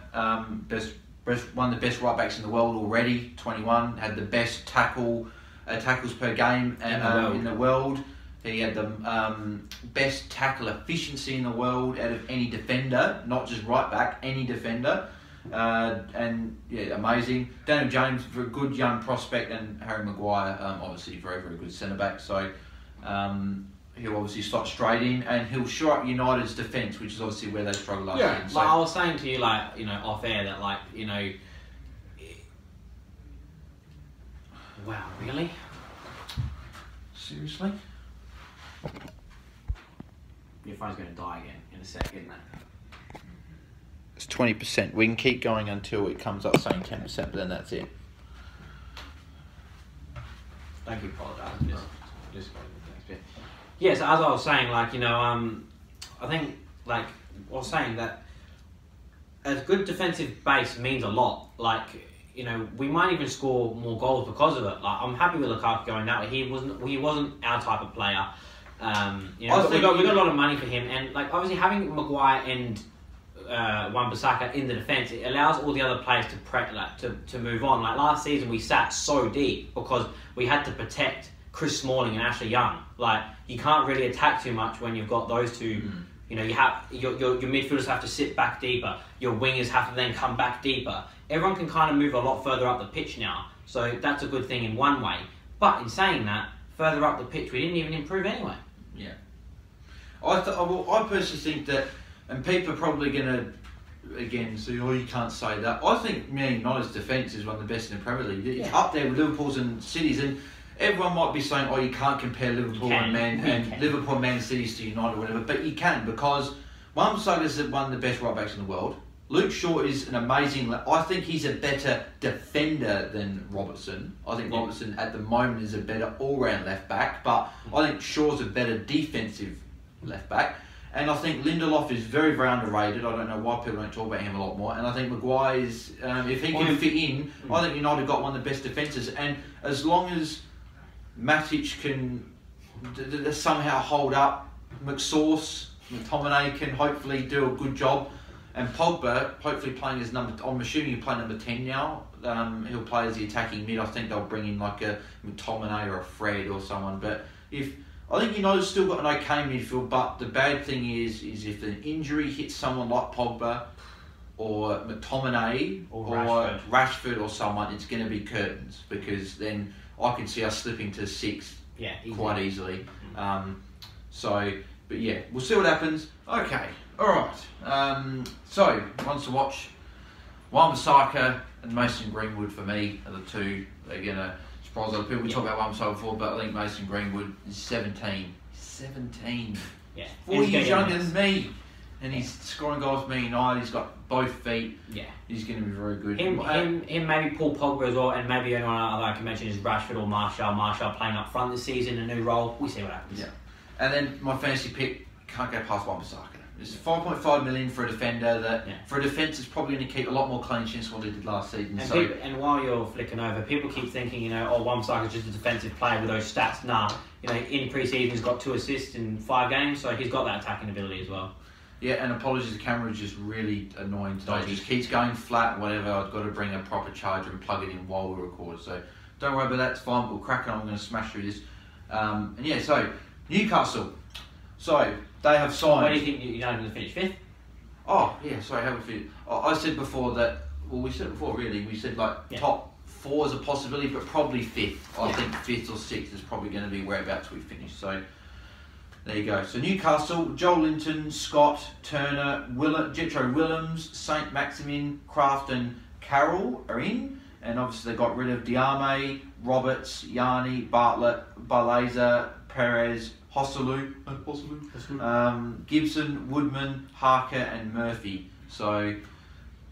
A: one of the best right backs in the world already. 21, had the best tackles per game in the world. He had the best tackle efficiency in the world out of any defender, not just right back, any defender. Amazing. Daniel James, for a good young prospect, and Harry Maguire, obviously very, very good centre back. So. He'll obviously slot straight in, and he'll shore up United's defence, which is obviously where they struggled last year.
B: So, I was saying to you, off air, that, wow, really?
A: Seriously?
B: Your phone's going to die again in a second, isn't it?
A: It's 20%. We can keep going until it comes up saying 10%, but then that's it.
B: Don't keep apologising. Just go to the next bit. Yeah, so as I was saying, like, you know, I think, like, I was saying that a good defensive base means a lot. Like, you know, we might even score more goals because of it. Like, I'm happy with Lukaku going that way. He wasn't our type of player. You know, we got a lot of money for him, and like obviously having Maguire and Wan-Bissaka in the defence, it allows all the other players to move on. Like last season, we sat so deep because we had to protect Chris Smalling and Ashley Young. Like you can't really attack too much when you've got those two. You know, you have your midfielders have to sit back deeper. Your wingers have to then come back deeper. Everyone can kind of move a lot further up the pitch now, so that's a good thing in one way. But in saying that, further up the pitch, we didn't even improve anyway.
A: Yeah. I personally think that, and people are probably going to, again, say, oh, you can't say that. I think Man United's defence is one of the best in the Premier League. It's up there with Liverpool's and City's, and everyone might be saying, oh, you can't compare Liverpool and Man City's to United or whatever, but you can, because Wan-Bissaka is one of the best right backs in the world. Luke Shaw is an amazing... I think he's a better defender than Robertson. I think Robertson at the moment is a better all-round left-back, but I think Shaw's a better defensive left-back. And I think Lindelof is very, very underrated. I don't know why people don't talk about him a lot more. And I think Maguire is... if he can fit in, I think United got one of the best defences. And as long as Matic can somehow hold up, McTominay can hopefully do a good job. And Pogba, hopefully playing as number... I'm assuming he'll play number 10 now. He'll play as the attacking mid. I think they'll bring in like a McTominay or a Fred or someone. But I think United's still got an okay midfield, but the bad thing is if an injury hits someone like Pogba or McTominay or Rashford or someone, it's going to be curtains, because then I can see us slipping to 6th quite easily. But yeah, we'll see what happens. Okay. Alright, so ones to watch. Wan-Bissaka and Mason Greenwood for me are the two. They're going to surprise other people. We talked about Wan-Bissaka before, but I think Mason Greenwood is 17. 17.
B: Yeah.
A: 4 years younger than me. And he's scoring goals for Me United. He's got both feet.
B: Yeah.
A: He's going to be very good.
B: Him maybe Paul Pogba as well, and maybe anyone other I can mention is Rashford or Martial. Martial playing up front this season, a new role. We see what happens.
A: Yeah. And then my fantasy pick, can't go past Wan-Bissaka. It's 5.5 million for a defender that, for a defence, is probably going to keep a lot more clean sheets than what he did last season.
B: And while you're flicking over, people keep thinking, you know, oh, Wan-Bissaka is just a defensive player with those stats. Nah, you know, in pre-season he's got 2 assists in 5 games, so he's got that attacking ability as well.
A: Yeah, and apologies, the camera is just really annoying today. It just keeps going flat, whatever. I've got to bring a proper charger and plug it in while we record. So don't worry about that, it's fine. We'll crack on. I'm going to smash through this. And yeah, so Newcastle. So they have signed.
B: Where do you think United are going to finish? 5th?
A: Oh, yeah, sorry, how we feel. I said before that, well, we said it before really, we said like top 4 is a possibility, but probably 5th. I think 5th or 6th is probably going to be whereabouts we finish. So there you go. So Newcastle, Joel Linton, Scott, Turner, Jetro Willems, St. Maximin, Kraft and Carroll are in. And obviously they got rid of Diame, Roberts, Yanni, Bartlett, Balaza, Perez, Hosselu, Gibson, Woodman, Harker and Murphy. So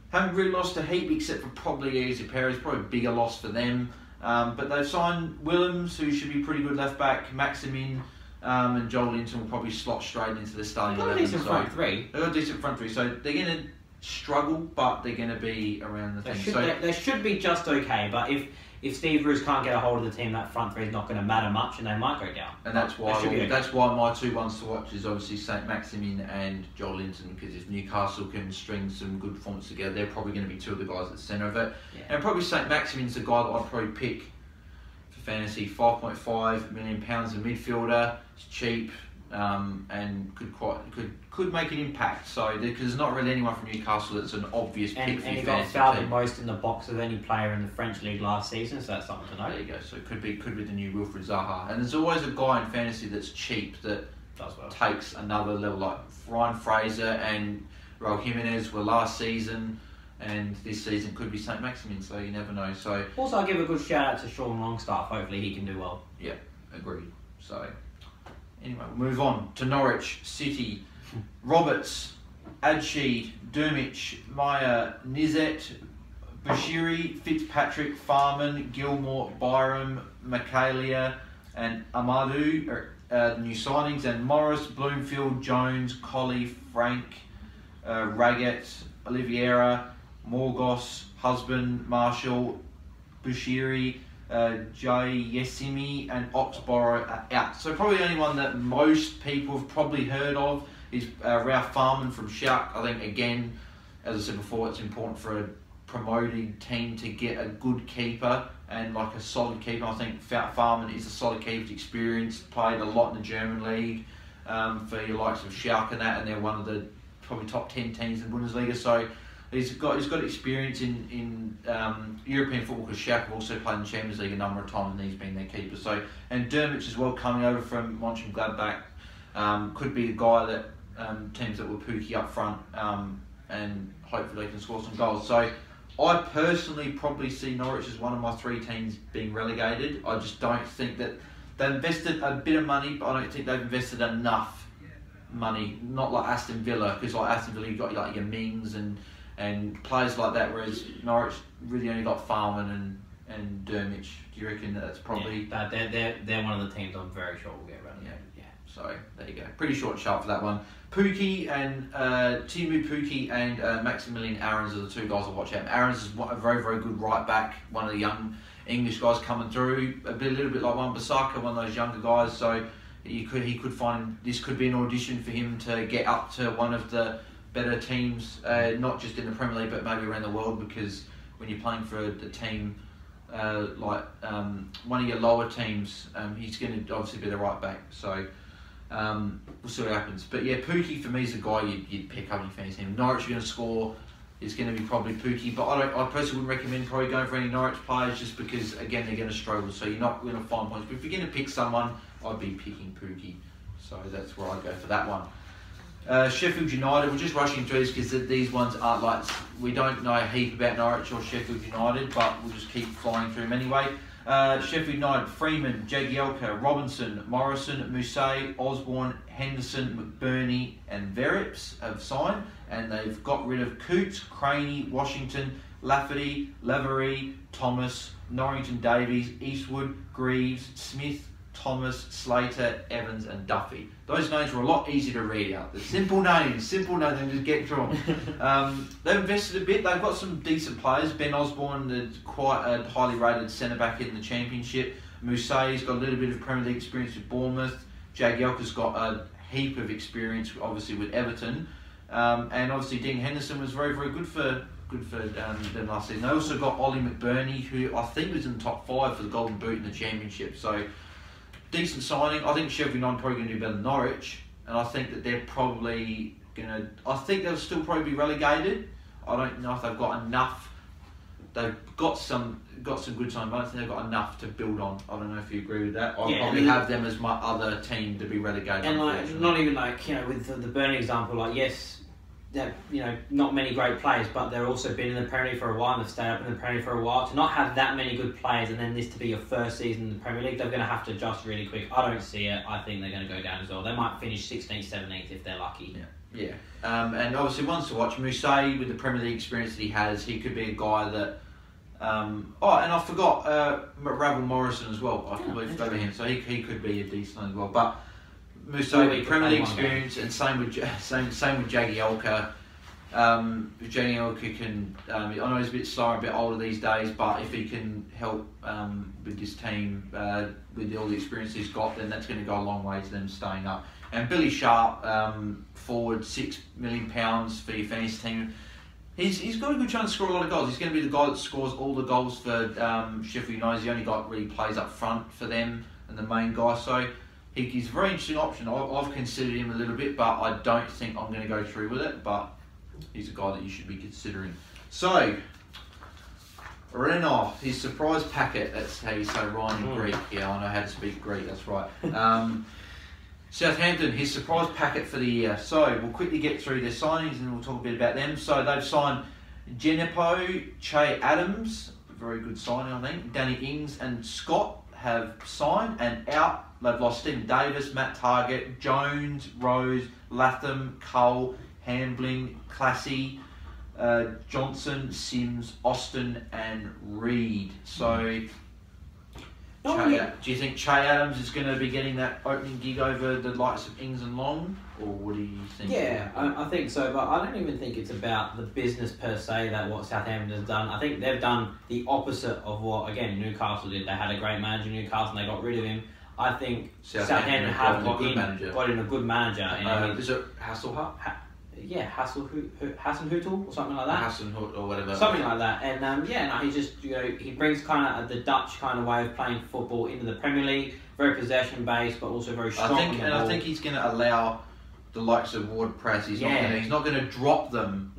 A: haven't really lost a heap except for probably Easy Perez, probably a bigger loss for them. But they've signed Willems, who should be pretty good left back, Maximin, and Joel Linton will probably slot straight into the starting 11.
B: They've got a decent front three.
A: They've got a decent front three, so they're going to struggle, but they're going to be around the thing.
B: They should be just okay, but if Steve Bruce can't get a hold of the team, that front three is not going to matter much, and they might go down.
A: And that's why my 2 ones to watch is obviously St. Maximin and Joel Linton, because if Newcastle can string some good performances together, they're probably going to be 2 of the guys at the centre of it. Yeah. And probably St. Maximin's the guy that I'd probably pick for fantasy. £5.5 million in midfielder. It's cheap. And could make an impact. So because there's not really anyone from Newcastle that's an obvious pick for
B: and
A: your
B: he got
A: fantasy
B: fouled
A: team.
B: the most in the box of any player in the French league last season, so that's something to know.
A: There you go. So it could be the new Wilfried Zaha. And there's always a guy in fantasy that's cheap that takes another level. Like Ryan Fraser and Raul Jimenez were last season, and this season could be St. Maximin. So you never know. So
B: also, I'll give a good shout out to Sean Longstaff. Hopefully, he can do well.
A: Yeah, agreed. So, anyway, we'll move on to Norwich City. Roberts, Adsheed, Dermich, Meyer, Nizet, Bashiri, Fitzpatrick, Farman, Gilmore, Byram, Michaelia, and Amadou are new signings, and Morris, Bloomfield, Jones, Colley, Frank, Raggett, Oliveira, Morgos, Husband, Marshall, Bushiri, Jay Yesimi, and Oxborough are out. So probably the only one that most people have probably heard of is Ralph Farman from Shark. I think, again, as I said before, it's important for a promoted team to get a good keeper and like a solid keeper. I think Farman is a solid keeper, experienced, played a lot in the German league for your likes of Schalke and that, and they're one of the probably top 10 teams in the Bundesliga. So he's got experience in European football, because Schalke have also played in the Champions League a number of times, and he's been their keeper. So, and Dermich as well, coming over from Mönchengladbach, could be the guy that teams that will Pookie up front, and hopefully they can score some goals. So I personally probably see Norwich as one of my 3 teams being relegated. I just don't think that they've invested a bit of money, but I don't think they've invested enough money. Not like Aston Villa, because like Aston Villa, you've got like your Mings and players like that, whereas Norwich really only got Farman and Dermich. Do you reckon that's probably...
B: Yeah, they're one of the teams I'm very sure will get relegated. Yeah.
A: So there you go. Pretty short and sharp for that one. Pookie and Timu Pookie and Maximilian Aarons are the 2 guys to watch out. Aarons is a very, very good right back, one of the young English guys coming through, a little bit like Wan-Bissaka, one of those younger guys. So he could find this could be an audition for him to get up to one of the better teams, not just in the Premier League but maybe around the world, because when you're playing for a team like one of your lower teams, he's going to obviously be the right back. So we'll see what happens. But yeah, Pookie for me is the guy you'd pick up if you fancy him. Norwich are going to score. It's going to be probably Pookie, but I personally wouldn't recommend probably going for any Norwich players, just because again they're going to struggle. So you're not going to find points. But if you're going to pick someone, I'd be picking Pookie. So that's where I go for that one. Sheffield United, we're just rushing through these because these ones aren't like, we don't know a heap about Norwich or Sheffield United, but we'll just keep flying through them anyway. Sheffield United, Freeman, Jagielka, Robinson, Morrison, Mousset, Osborne, Henderson, McBurney and Verips have signed, and they've got rid of Coots, Craney, Washington, Lafferty, Lavery, Thomas, Norrington Davies, Eastwood, Greaves, Smith, Thomas, Slater, Evans and Duffy. Those names were a lot easier to read out. The simple names, and just get through them. They've invested a bit. They've got some decent players. Ben Osborne, quite a highly rated centre-back in the Championship. Mousset's got a little bit of Premier League experience with Bournemouth. Jagielka's got a heap of experience, obviously, with Everton. And obviously Dean Henderson was very, very good for them last season. They also got Ollie McBurney, who I think was in the top 5 for the Golden Boot in the Championship. So decent signing. I think Sheffield United are probably going to do better than Norwich, and I think that they're probably going to... I think they'll still probably be relegated. I don't know if they've got enough. They've got some good signings, but I don't think they've got enough to build on. I don't know if you agree with that. I'll probably have them as my other team to be relegated.
B: And like, not even like, with the Burnley example, like, yes, that not many great players, but they've also been in the Premier League for a while and they've stayed up in the Premier League for a while. To not have that many good players and then this to be your first season in the Premier League, they're going to have to adjust really quick. I don't see it. I think they're going to go down as well. They might finish 16th, 17th if they're lucky.
A: Yeah. And obviously ones to watch. Mousset, with the Premier League experience that he has, he could be a guy that... and I forgot Ravel Morrison as well. I completely forgot about him. So he could be a decent one as well. But Mousset, Premier League experience, and same with Jagielka. Jagielka can, I know he's a bit slower, a bit older these days, but if he can help with this team, with all the experience he's got, then that's going to go a long way to them staying up. And Billy Sharp, forward, £6 million for your fantasy team. He's got a good chance to score a lot of goals. He's going to be the guy that scores all the goals for Sheffield United. He's the only guy that really plays up front for them and the main guy. So he's a very interesting option. I've considered him a little bit, but I don't think I'm going to go through with it. But he's a guy that you should be considering. So, Renov, his surprise packet, that's how you say Ryan in Greek. Yeah, I know how to speak Greek, that's right. Southampton, his surprise packet for the year. So, we'll quickly get through their signings and we'll talk a bit about them. So, they've signed Genepo, Che Adams, very good signing I think, Danny Ings and Scott have signed, and out they've lost Stephen Davis, Matt Targett, Jones, Rose, Latham, Cole, Hambling, Classy, Johnson, Sims, Austin, and Reed. So, do you think Che Adams is going to be getting that opening gig over the likes of Ings and Long, or what do you think?
B: Yeah, I think so, but I don't even think it's about the business per se that what Southampton has done. I think they've done the opposite of what, again, Newcastle did. They had a great manager in Newcastle and they got rid of him. I think Southampton have got in a good manager.
A: Is it Hasselhut?
B: Hasenhüttl or something like that.
A: Hasenhüttl or whatever.
B: Something like that. And he just he brings kind of the Dutch kind of way of playing football into the Premier League. Very possession based, but also very strong.
A: I think he's going to allow the likes of Ward-Prowse. He's not going to drop them.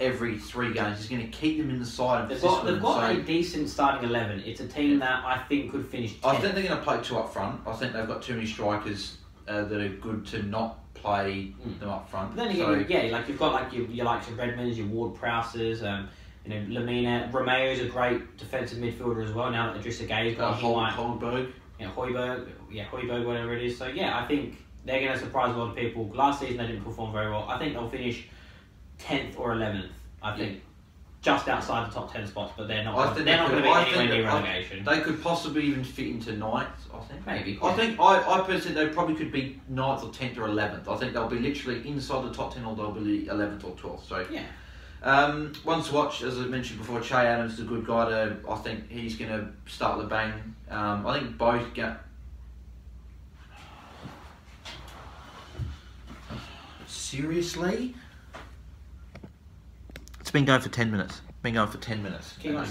A: Every 3 games. He's going to keep them in the side.
B: They've got a decent starting 11. It's a team that I think could finish 10th.
A: I think they're going to play 2 up front. I think they've got too many strikers that are good to not play them up front.
B: But then again, like you've got like your likes of Redmonds, your Ward-Prowses, Lamina. Romeo's a great defensive midfielder as well. Now that Idrissa Gueye's gone,
A: Hoiberg,
B: Hoiberg, whatever it is. So yeah, I think they're going to surprise a lot of people. Last season they didn't perform very well. I think they'll finish 10th or 11th. I think just outside the top 10 spots, but they're not. They're not going to be anywhere near relegation.
A: They could possibly even fit into 9th. I think
B: maybe.
A: I personally they probably could be 9th or 10th or 11th. I think they'll be literally inside the top 10, or they'll be 11th or 12th. So
B: yeah.
A: One to watch, as I mentioned before. Che Adams is a good guy. I think he's going to start the bang. I think both get. Seriously? It's been going for 10 minutes.
B: Keep on.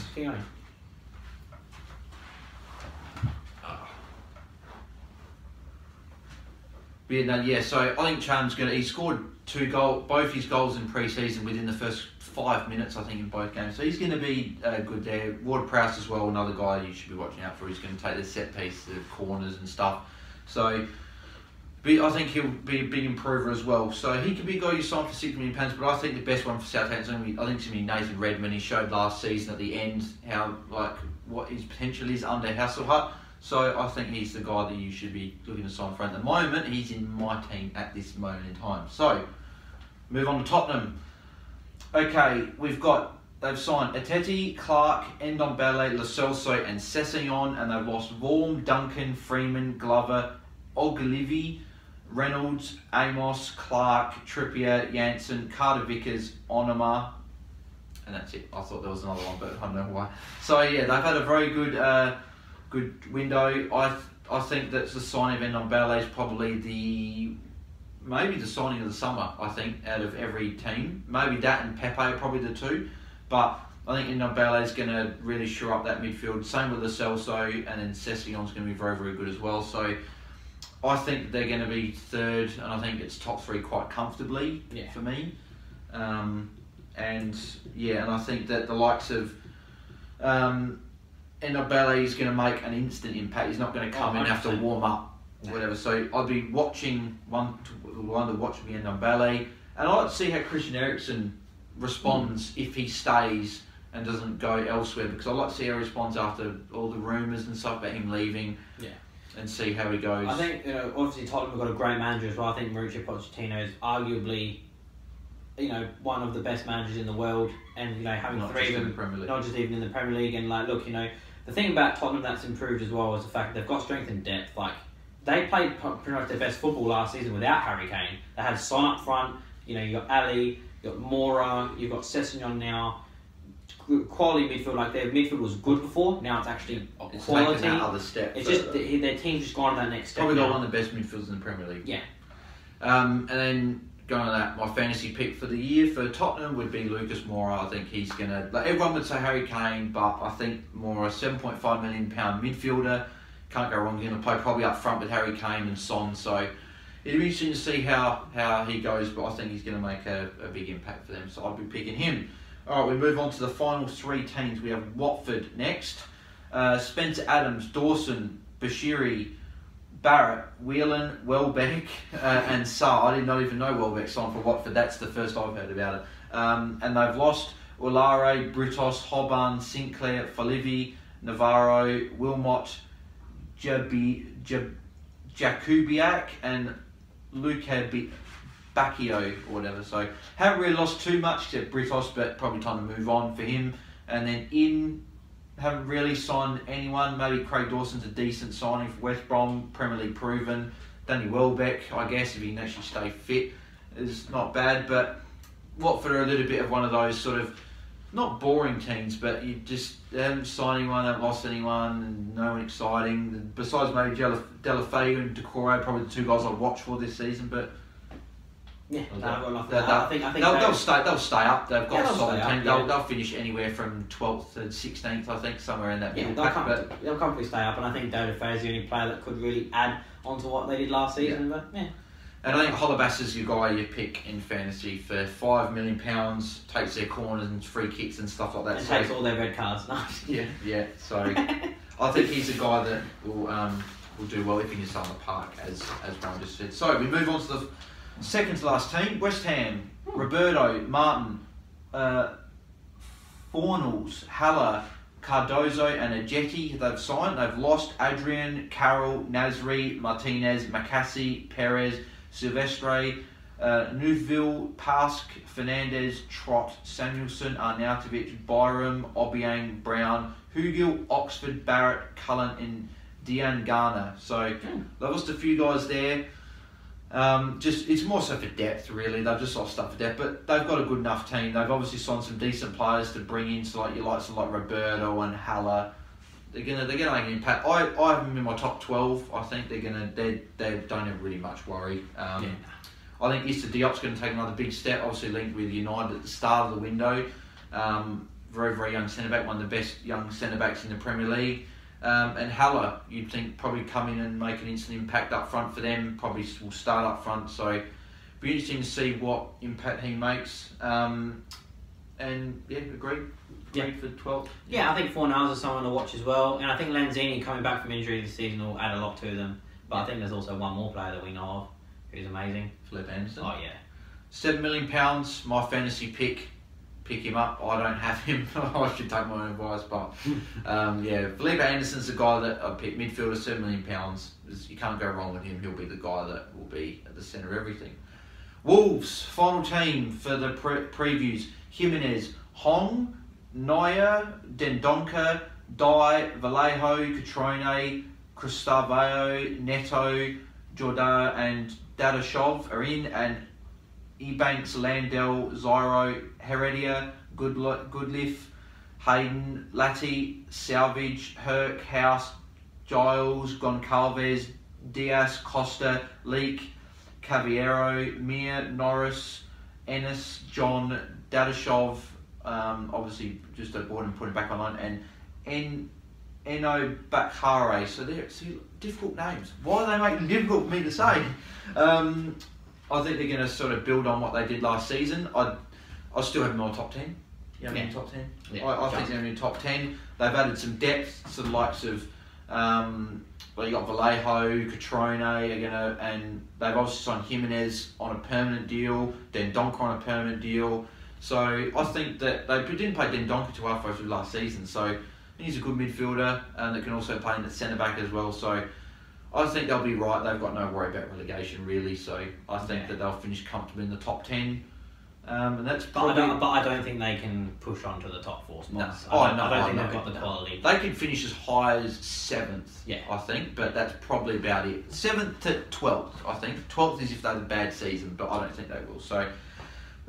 A: So I think Cham's he scored 2 goals, both his goals in pre-season within the first 5 minutes, I think, in both games. So he's going to be good there. Ward-Prowse as well, another guy you should be watching out for. He's going to take the set piece, the corners and stuff. So I think he'll be a big improver as well. So he could be a guy you signed for £6 million, but I think the best one for Southampton, I think it's going to be Nathan Redmond. He showed last season at the end what his potential is under Hasselhut. So I think he's the guy that you should be looking to sign for. At the moment, he's in my team at this moment in time. So, move on to Tottenham. Okay, they've signed Etete, Clark, Ndombele, Lo Celso and Sessegnon, and they've lost Vorm, Duncan, Freeman, Glover, Ogilvy, Reynolds, Amos, Clark, Trippier, Janssen, Carter Vickers, Onoma, and that's it. I thought there was another one, but I don't know why. So yeah, they've had a very good window. I think that the signing of Ndombele is probably maybe the signing of the summer. I think out of every team, maybe that and Pepe are probably the 2, but I think Ndombele is going to really shore up that midfield. Same with Lo Celso, and then Sessegnon's going to be very, very good as well. So I think they're going to be 3rd, and I think it's top 3 quite comfortably for me. And I think that the likes of Ndombele is going to make an instant impact. He's not going to come in and have to warm up, whatever. So I'll be watching one to watch me Ndombele, and I'd like to see how Christian Eriksen responds if he stays and doesn't go elsewhere, because I'd like to see how he responds after all the rumours and stuff about him leaving. And see how he goes. I think
B: obviously Tottenham have got a great manager as well. I think Mauricio Pochettino is arguably one of the best managers in the world, and having
A: not
B: 3 of them, not just even in the Premier League. And the thing about Tottenham that's improved as well is the fact that they've got strength and depth. Like they played pretty much their best football last season without Harry Kane. They had Son up front. You got Ali, you got Mora, you've got Sessegnon now. Quality midfield, like their midfield was good before. Now it's actually quality.
A: Taken that other step.
B: It's just their team's just gone to that next step.
A: Probably got one of the best midfielders in the Premier League.
B: Yeah.
A: And then going to that, my fantasy pick for the year for Tottenham would be Lucas Moura. I think he's gonna. Everyone would say Harry Kane, but I think Moura, £7.5 million midfielder, can't go wrong. He's gonna play probably up front with Harry Kane and Son. So it'll be interesting to see how he goes, but I think he's gonna make a big impact for them. So I'll be picking him. Alright, we move on to the final 3 teams. We have Watford next. Spencer Adams, Dawson, Bashiri, Barrett, Whelan, Welbeck, and Sarr. I did not even know Welbeck signed for Watford. That's the first I've heard about it. And they've lost Ulare, Brutos, Hoban, Sinclair, Falivi, Navarro, Wilmot, Jakubiak and Luka Bacchio or whatever. So haven't really lost too much except Britos, but probably time to move on for him. And then haven't really signed anyone. Maybe Craig Dawson's a decent signing for West Brom, Premier League proven. Danny Welbeck, I guess, if he can actually stay fit, is not bad. But Watford are a little bit of one of those sort of, not boring teams, but you just haven't signed anyone, haven't lost anyone, and no one exciting. Besides maybe Delafeu and Decore, probably the two guys I'd watch for this season. But
B: yeah,
A: I think they'll stay up. They've got a solid team. They'll finish anywhere from 12th to 16th, I think, somewhere in that middle pack.
B: They'll comfortably stay up, and I think Delafeu is the only player that could really add onto what they did last season.
A: Yeah.
B: But yeah.
A: And I think Holebas is your guy you pick in fantasy for £5 million, takes their corners and free kicks and stuff like that.
B: And takes all their red cards.
A: Yeah. So I think he's a guy that will do well if he can start on the park, as Ron just said. So we move on to the second to last team, West Ham. Roberto, Martin, Fornals, Haller, Cardozo and Ajeti they've signed. They've lost Adrian, Carroll, Nasri, Martinez, Macassi, Perez, Silvestre, Neuville, Pask, Fernandez, Trott, Samuelson, Arnautovic, Byram, Obiang, Brown, Hugill, Oxford, Barrett, Cullen and Dean Garner. So they've lost a few guys there. It's more so for depth, really. They've just lost stuff for depth, but they've got a good enough team. They've obviously signed some decent players to bring in, so like your likes of like Roberto and Haller. They're gonna make an impact. I have them in my top 12. I think they don't have really much worry. I think Issa Diop's going to take another big step. Obviously linked with United at the start of the window. Very very young centre back, one of the best young centre backs in the Premier League. And Haller, you'd think probably come in and make an instant impact up front for them. Probably will start up front. So it'll be interesting to see what impact he makes. Agreed for 12.
B: Yeah, I think Fornals is someone to watch as well, and I think Lanzini coming back from injury this season will add a lot to them. But I think there's also one more player that we know of who's amazing.
A: Philip Anderson.
B: Oh yeah.
A: £7 million, my fantasy pick. Pick him up. I don't have him. I should take my own advice, but Felipe Anderson's the guy that I picked. Midfielder, £7 million. You can't go wrong with him. He'll be the guy that will be at the centre of everything. Wolves, final team for the previews. Jimenez, Hong, Neuer, Dendoncker, Dye, Vallejo, Catrone, Cristavao, Neto, Jordar and Dadashov are in, and Ebanks, Landell, Zyro, Heredia, Goodliff, Hayden, Latti, Salvage, Herc, House, Giles, Goncalves, Diaz, Costa, Leak, Caviero, Mir, Norris, Ennis, John, Dadashov, obviously just aboard and put him back online, and Eno Bakhare. So they're difficult names. Why do they make them difficult for me to say? I think they're going to sort of build on what they did last season. I still have them on top 10. You have them in top 10? Yeah, I think they're in top 10. They've added some depth to the likes of, you got Vallejo, Catrone, and they've also signed Jimenez on a permanent deal, Dendoncker on a permanent deal. So I think that they didn't play Dendoncker too halfway through last season. So he's a good midfielder that can also play in the centre back as well. So I think they'll be right. They've got no worry about relegation really. So I think that they'll finish comfortably in the top 10. And that's probably...
B: But I don't think they can push on to the top 4 spots.
A: No.
B: I don't think they've got the quality.
A: They could finish as high as 7th, I think, but that's probably about it. 7th to 12th, I think. 12th is if they have a bad season, but I don't think they will. So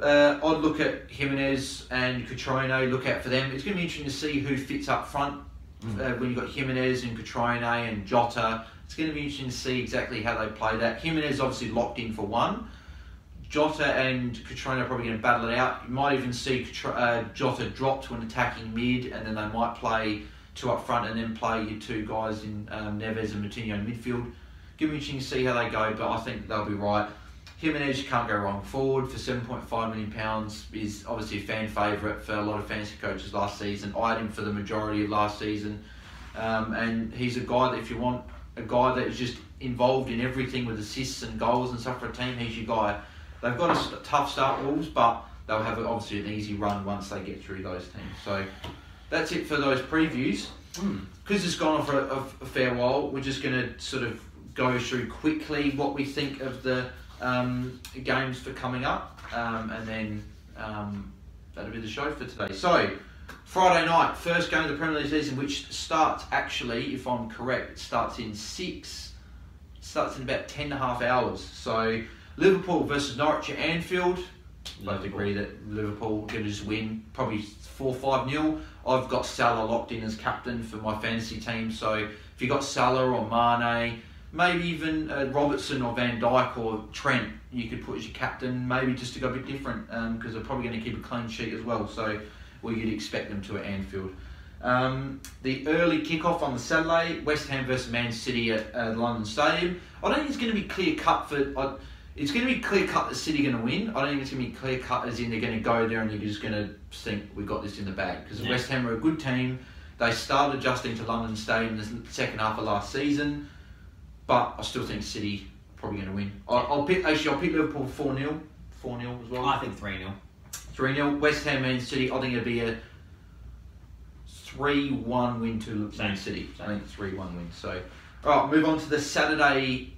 A: I'd look at Jimenez and Catrone, look out for them. It's going to be interesting to see who fits up front when you've got Jimenez and Catrone and Jota. It's going to be interesting to see exactly how they play that. Jimenez obviously locked in for one. Jota and Catrone are probably going to battle it out. You might even see Jota drop to an attacking mid, and then they might play 2 up front and then play your 2 guys in Neves and Moutinho in midfield. Give me interesting to see how they go, but I think they'll be right. Jimenez, you can't go wrong. Forward for £7.5 million is obviously a fan favourite for a lot of fantasy coaches last season. I had him for the majority of last season. And he's a guy that if you want a guy that is just involved in everything with assists and goals and stuff for a team, he's your guy. They've got a tough start, Wolves, but they'll have obviously an easy run once they get through those teams. So that's it for those previews. because it's gone on for a fair while, we're just going to sort of go through quickly what we think of the games for coming up, and then that'll be the show for today. So, Friday night, first game of the Premier League season, which starts actually, if I'm correct, it starts in about 10.5 hours. So, Liverpool versus Norwich at Anfield. Both agree that Liverpool are going to just win, probably 4-5-0. I've got Salah locked in as captain for my fantasy team. So if you got Salah or Mane, maybe even Robertson or Van Dijk or Trent, you could put as your captain. Maybe just to go a bit different, because they're probably going to keep a clean sheet as well. So you'd expect them to at Anfield. The early kickoff on the Saturday, West Ham versus Man City at London Stadium. I don't think it's going to be clear cut for. It's going to be clear cut that City are going to win. I don't think it's going to be clear cut as in they're going to go there and you're just going to think we've got this in the bag. Because West Ham are a good team. They started adjusting to London Stadium the second half of last season. But I still think City are probably going to win. I'll pick Liverpool 4-0. 4-0 as well.
B: I think 3-0.
A: 3-0. West Ham, Man City. I think it'll be a 3-1 win to Man City. I think 3-1 win. So, alright, move on to the Saturday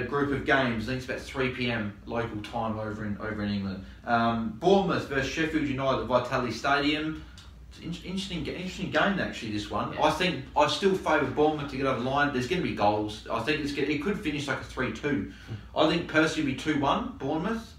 A: group of games. I think it's about 3 p.m. local time over in England. Bournemouth versus Sheffield United at Vitality Stadium. It's an interesting game actually. This one, yeah. I still favour Bournemouth to get over the line. There's going to be goals. I think it could finish like a 3-2. I think personally it'll be 2-1 Bournemouth,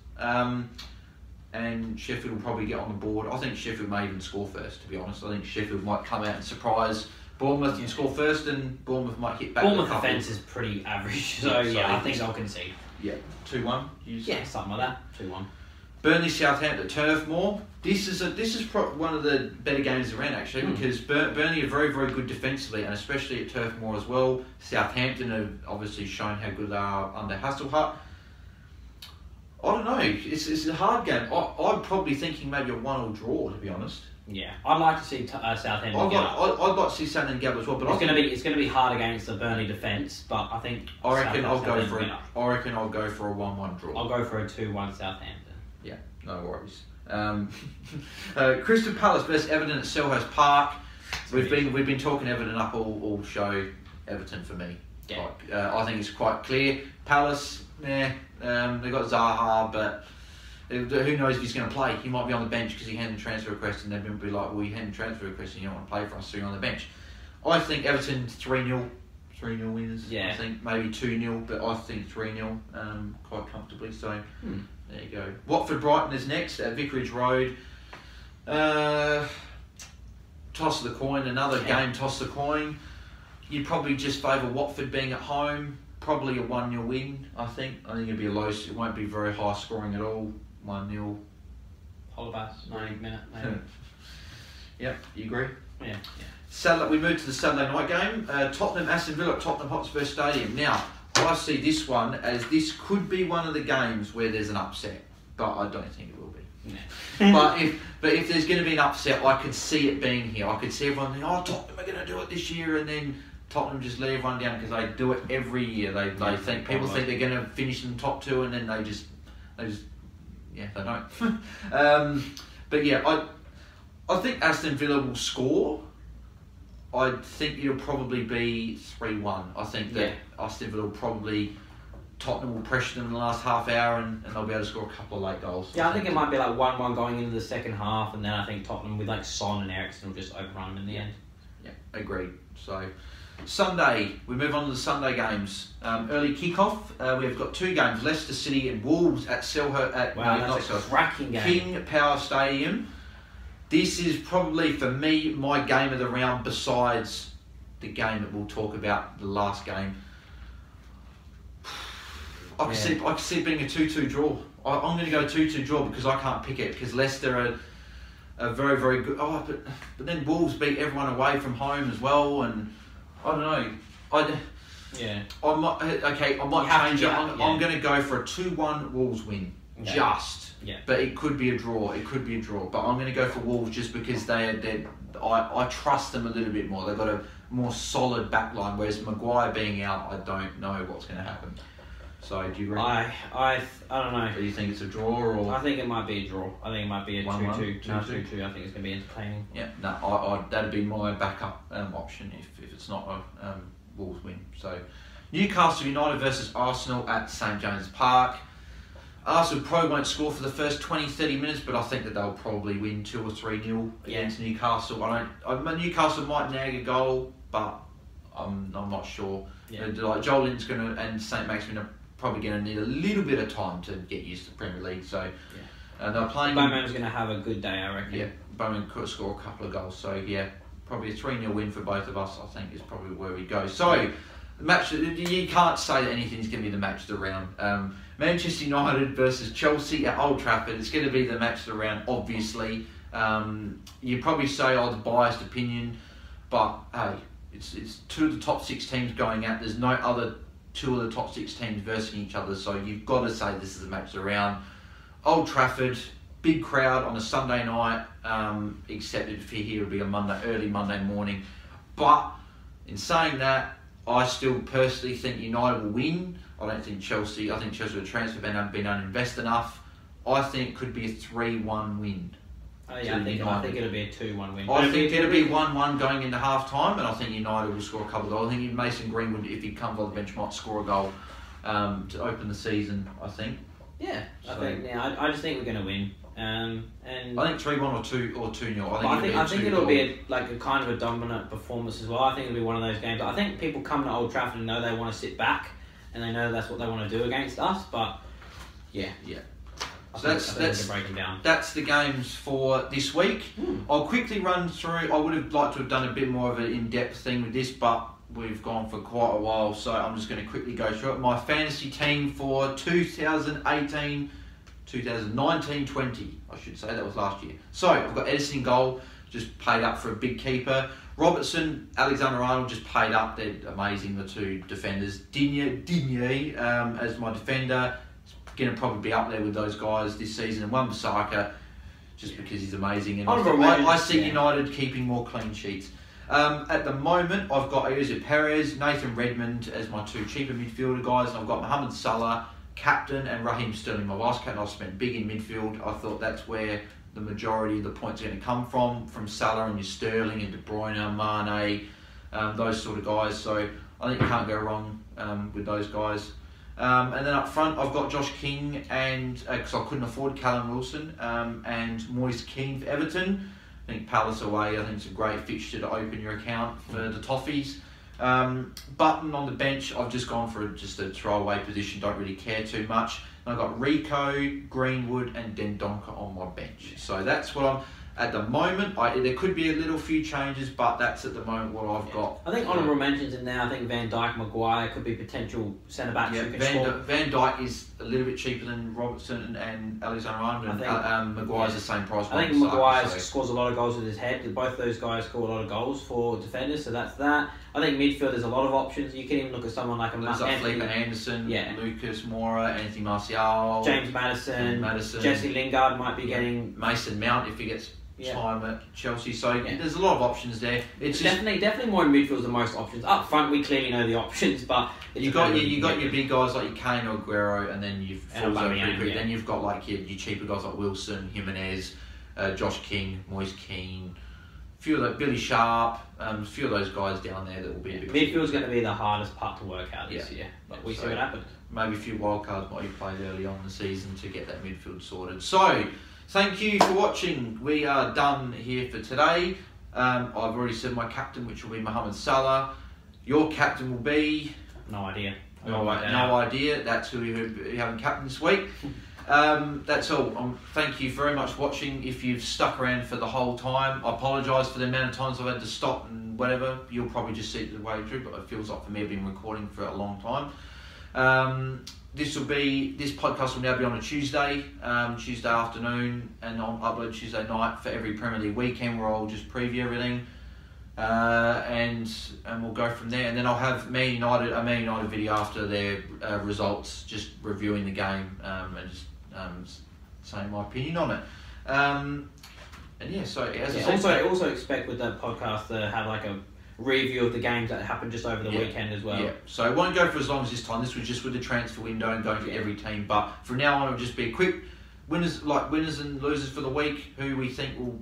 A: and Sheffield will probably get on the board. I think Sheffield may even score first. To be honest, I think Sheffield might come out and surprise Bournemouth and score first, and Bournemouth might hit back.
B: Bournemouth defence is pretty average, so I think I'll concede.
A: Yeah, 2-1.
B: Yeah, something like that. 2-1.
A: Burnley Southampton at Turf Moor. This is one of the better games around actually, because Burnley are very, very good defensively, and especially at Turf Moor as well. Southampton have obviously shown how good they are under Hasselhut. I don't know. It's a hard game. I'm probably thinking maybe a 1-1 draw, to be honest.
B: Yeah, I'd like to see Southampton.
A: I'd like to see Southampton get up as well, but
B: it's going to be hard against the Burnley defence. But I think
A: I reckon I'll go for a 1-1 draw.
B: I'll go for a 2-1 Southampton.
A: Yeah, no worries. Crystal Palace versus Everton at Selhurst Park. We've been talking Everton up all show. Everton for me.
B: Yeah.
A: I think it's quite clear. Palace, they've got Zaha, but who knows if he's going to play? He might be on the bench because he handed a transfer request, and they're going to be like, well, you handed a transfer request and you don't want to play for us, so you're on the bench. I think Everton 3-0 winners.
B: Yeah.
A: I think maybe 2-0, but I think 3-0 quite comfortably. So there you go. Watford Brighton is next at Vicarage Road. Toss of the coin, another game. Toss the coin. You'd probably just favour Watford being at home. Probably a 1-0 win. I think it'll be a low. It won't be very high scoring at all. 1-0.
B: Holobas, 90th minute, maybe.
A: Yep, you agree?
B: Yeah.
A: Saturday, we move to the Saturday night game. Tottenham Aston Villa at Tottenham Hotspur Stadium. Now, I see this one as this could be one of the games where there's an upset, but I don't think it will be.
B: Yeah.
A: but if there's going to be an upset, I could see it being here. I could see everyone thinking, oh, Tottenham are going to do it this year, and then Tottenham just let everyone down because they do it every year. They think people think they're going to finish in the top two, and then they just they don't. But yeah, I think Aston Villa will score. I think it'll probably be 3-1. I think that Aston Villa will Tottenham will pressure them in the last half hour, and they'll be able to score a couple of late goals.
B: Yeah, I think it might be like 1-1 going into the second half, and then I think Tottenham with like Son and Eriksen will just overrun them in the end.
A: Yeah, agreed. So Sunday, we move on to the Sunday games. Early kickoff. We've got two games: Leicester City and Wolves at Selhurst.
B: That's a cracking game.
A: King Power Stadium. This is probably for me my game of the round, besides the game that we'll talk about, the last game. I can see it being a 2-2 draw. I'm going to go 2-2 draw because I can't pick it, because Leicester are very, very good. Oh, but then Wolves beat everyone away from home as well, and I don't know. I might change it. I'm going to go for a 2-1 Wolves win. Okay. But it could be a draw. But I'm going to go for Wolves just because I trust them a little bit more. They've got a more solid back line, whereas Maguire being out, I don't know what's going to happen. So do you agree?
B: I don't know.
A: Do you think it's a draw or?
B: I think it might be a draw. I think it might be a 2-2.
A: 2-2.
B: 2-2. I think it's going to be entertaining.
A: Yeah, no, that'd be my backup option if it's not a Wolves win. So Newcastle United versus Arsenal at St James Park. Arsenal probably won't score for the first 20-30 minutes, but I think that they'll probably win 2 or 3-0 against Newcastle. Newcastle might nag a goal, but I'm not sure.
B: Yeah.
A: Like Joel Linton's and St Maximin are probably going to need a little bit of time to get used to the Premier League. So they're playing.
B: Bowman's going to have a good day, I reckon.
A: Yeah, Bowman could score a couple of goals. So yeah, probably a 3-0 win for both of us. I think is probably where we go. So the match, you can't say that anything's going to be the match of the round. Manchester United versus Chelsea at Old Trafford. It's going to be the match of the round, obviously. You probably say, the biased opinion, but hey, it's 2 of the top 6 teams going out. There's no other 2 of the top 6 teams versing each other, so you've got to say this is the match of the round. Old Trafford, big crowd on a Sunday night, except if you're here, it'll be a early Monday morning. But in saying that, I still personally think United will win. I don't think Chelsea. I think Chelsea with transfer ban haven't been uninvested enough. I think it could be a 3-1 win.
B: I think it'll be a 2-1 win.
A: I think it'll be 1-1 going into half time, and I think United will score a couple of goals. I think Mason Greenwood, if he comes on the bench, might score a goal to open the season, I think.
B: Yeah, I just think we're going to win. And
A: I think 3-1 or 2-0.
B: I think it'll be a kind of a dominant performance as well. I think it'll be one of those games. I think people come to Old Trafford and know they want to sit back, and they know that's what they want to do against us. But yeah.
A: So that's the games for this week. I'll quickly run through. I would have liked to have done a bit more of an in-depth thing with this, but we've gone for quite a while, so I'm just going to quickly go through it. My fantasy team for 2019-20, I should say. That was last year. So I've got Edison in goal, just paid up for a big keeper. Robertson, Alexander-Arnold just paid up. They're amazing, the 2 defenders. Digne as my defender. Going to probably be up there with those guys this season. And Wan-Bissaka, just because he's amazing. And I see United keeping more clean sheets. At the moment, I've got Jose Perez, Nathan Redmond as my 2 cheaper midfielder guys. And I've got Mohamed Salah, captain, and Raheem Sterling, my vice captain. I've spent big in midfield. I thought that's where the majority of the points are going to come from Salah and your Sterling and De Bruyne, Mane, those sort of guys. So I think you can't go wrong with those guys. And then up front, I've got Josh King and because I couldn't afford Callum Wilson and Moise Keane for Everton. I think Palace away. I think it's a great fixture to open your account for the Toffees. Button on the bench. I've just gone for just a throwaway position. Don't really care too much. And I've got Rico, Greenwood, and Dendonka on my bench. So that's what I'm. At the moment, there could be a few changes, but that's at the moment what I've got.
B: I think honourable mentions in there. I think Van Dijk, Maguire could be potential centre backs.
A: Yeah, Van Dijk is a little bit cheaper than Robertson and Alexander-Arnold, and Maguire's the same price.
B: I think Maguire scores a lot of goals with his head. Both those guys score a lot of goals for defenders, so that's that. I think midfield, there's a lot of options. You can even look at someone like
A: Felipe Anderson, Lucas Moura, Anthony Martial,
B: James Maddison, Jesse Lingard might be getting
A: Mason Mount if he gets time at Chelsea. So there's a lot of options there. It's
B: definitely more in midfield than most options. Up front, we clearly know the options, but
A: you got your big guys like your Kane or Aguero, and then then you've got like your cheaper guys like Wilson, Jimenez, Josh King, Moise Keane, few like Billy Sharp, a few of those guys down there that will be a bit.
B: Midfield's going to be the hardest part to work out this year, but we see what happens.
A: Maybe a few wild cards might be played early on in the season to get that midfield sorted. So, thank you for watching. We are done here for today. I've already said my captain, which will be Mohamed Salah. Your captain will be...
B: No idea.
A: No idea. That's who we haven't captain this week. That's all. Thank you very much for watching. If you've stuck around for the whole time, I apologise for the amount of times I've had to stop and whatever. You'll probably just see it the way through, but it feels like for me I've been recording for a long time. This podcast will now be on a Tuesday afternoon, and I'll upload Tuesday night for every Premier League weekend where I'll just preview everything, and we'll go from there. And then I'll have a Man United video after their results, just reviewing the game and just saying my opinion on it. And yeah, so as I said,
B: also expect with that podcast to have like a review of the games that happened just over the weekend as well.
A: Yeah, so it won't go for as long as this time. This was just with the transfer window and going for every team. But from now on, it'll just be a quick winners and losers for the week, who we think will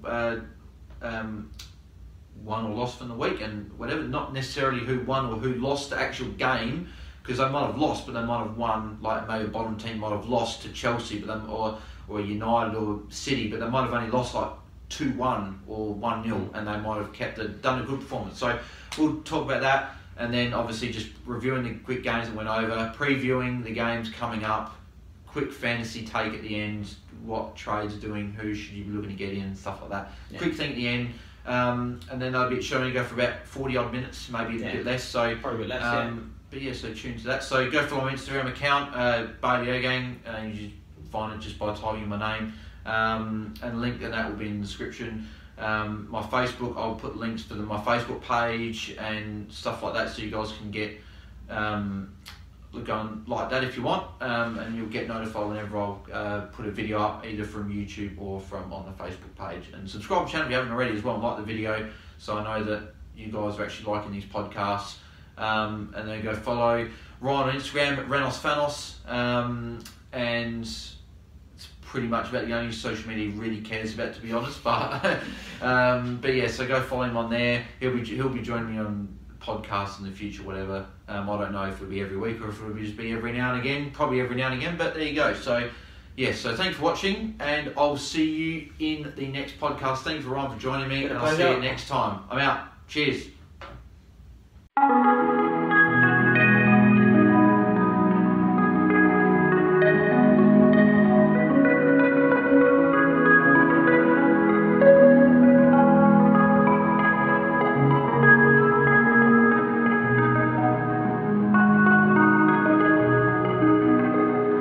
A: won or lost from the week and whatever. Not necessarily who won or who lost the actual game, because they might have lost, but they might have won. Like maybe a bottom team might have lost to Chelsea, but or United or City, but they might have only lost like 2-1 or 1-0, and they might have done a good performance. So we'll talk about that, and then obviously just reviewing the quick games that went over, previewing the games coming up, quick fantasy take at the end, what trades are doing, who should you be looking to get in, stuff like that. Yeah. Quick thing at the end, and then they'll be showing go for about 40 odd minutes, maybe a bit less. So
B: probably a bit less.
A: But yeah, so tune to that. So go follow my Instagram account, Bailey Gang, and you find it just by typing my name, and a link and that will be in the description. My Facebook, I'll put links for my Facebook page and stuff like that, so you guys can get look on like that if you want, and you'll get notified whenever I'll put a video up, either from YouTube or from on the Facebook page. And subscribe to the channel if you haven't already as well, and like the video, so I know that you guys are actually liking these podcasts. And then go follow Ryan on Instagram at RenosFanos, and it's pretty much about the only social media he really cares about, to be honest. But yeah, so go follow him on there. He'll be joining me on podcasts in the future, whatever. I don't know if it'll be every week or if it'll just be every now and again. Probably every now and again, but there you go. So yeah, so thanks for watching, and I'll see you in the next podcast. Thanks Ryan for joining me, and I'll see you next time. I'm out. Cheers.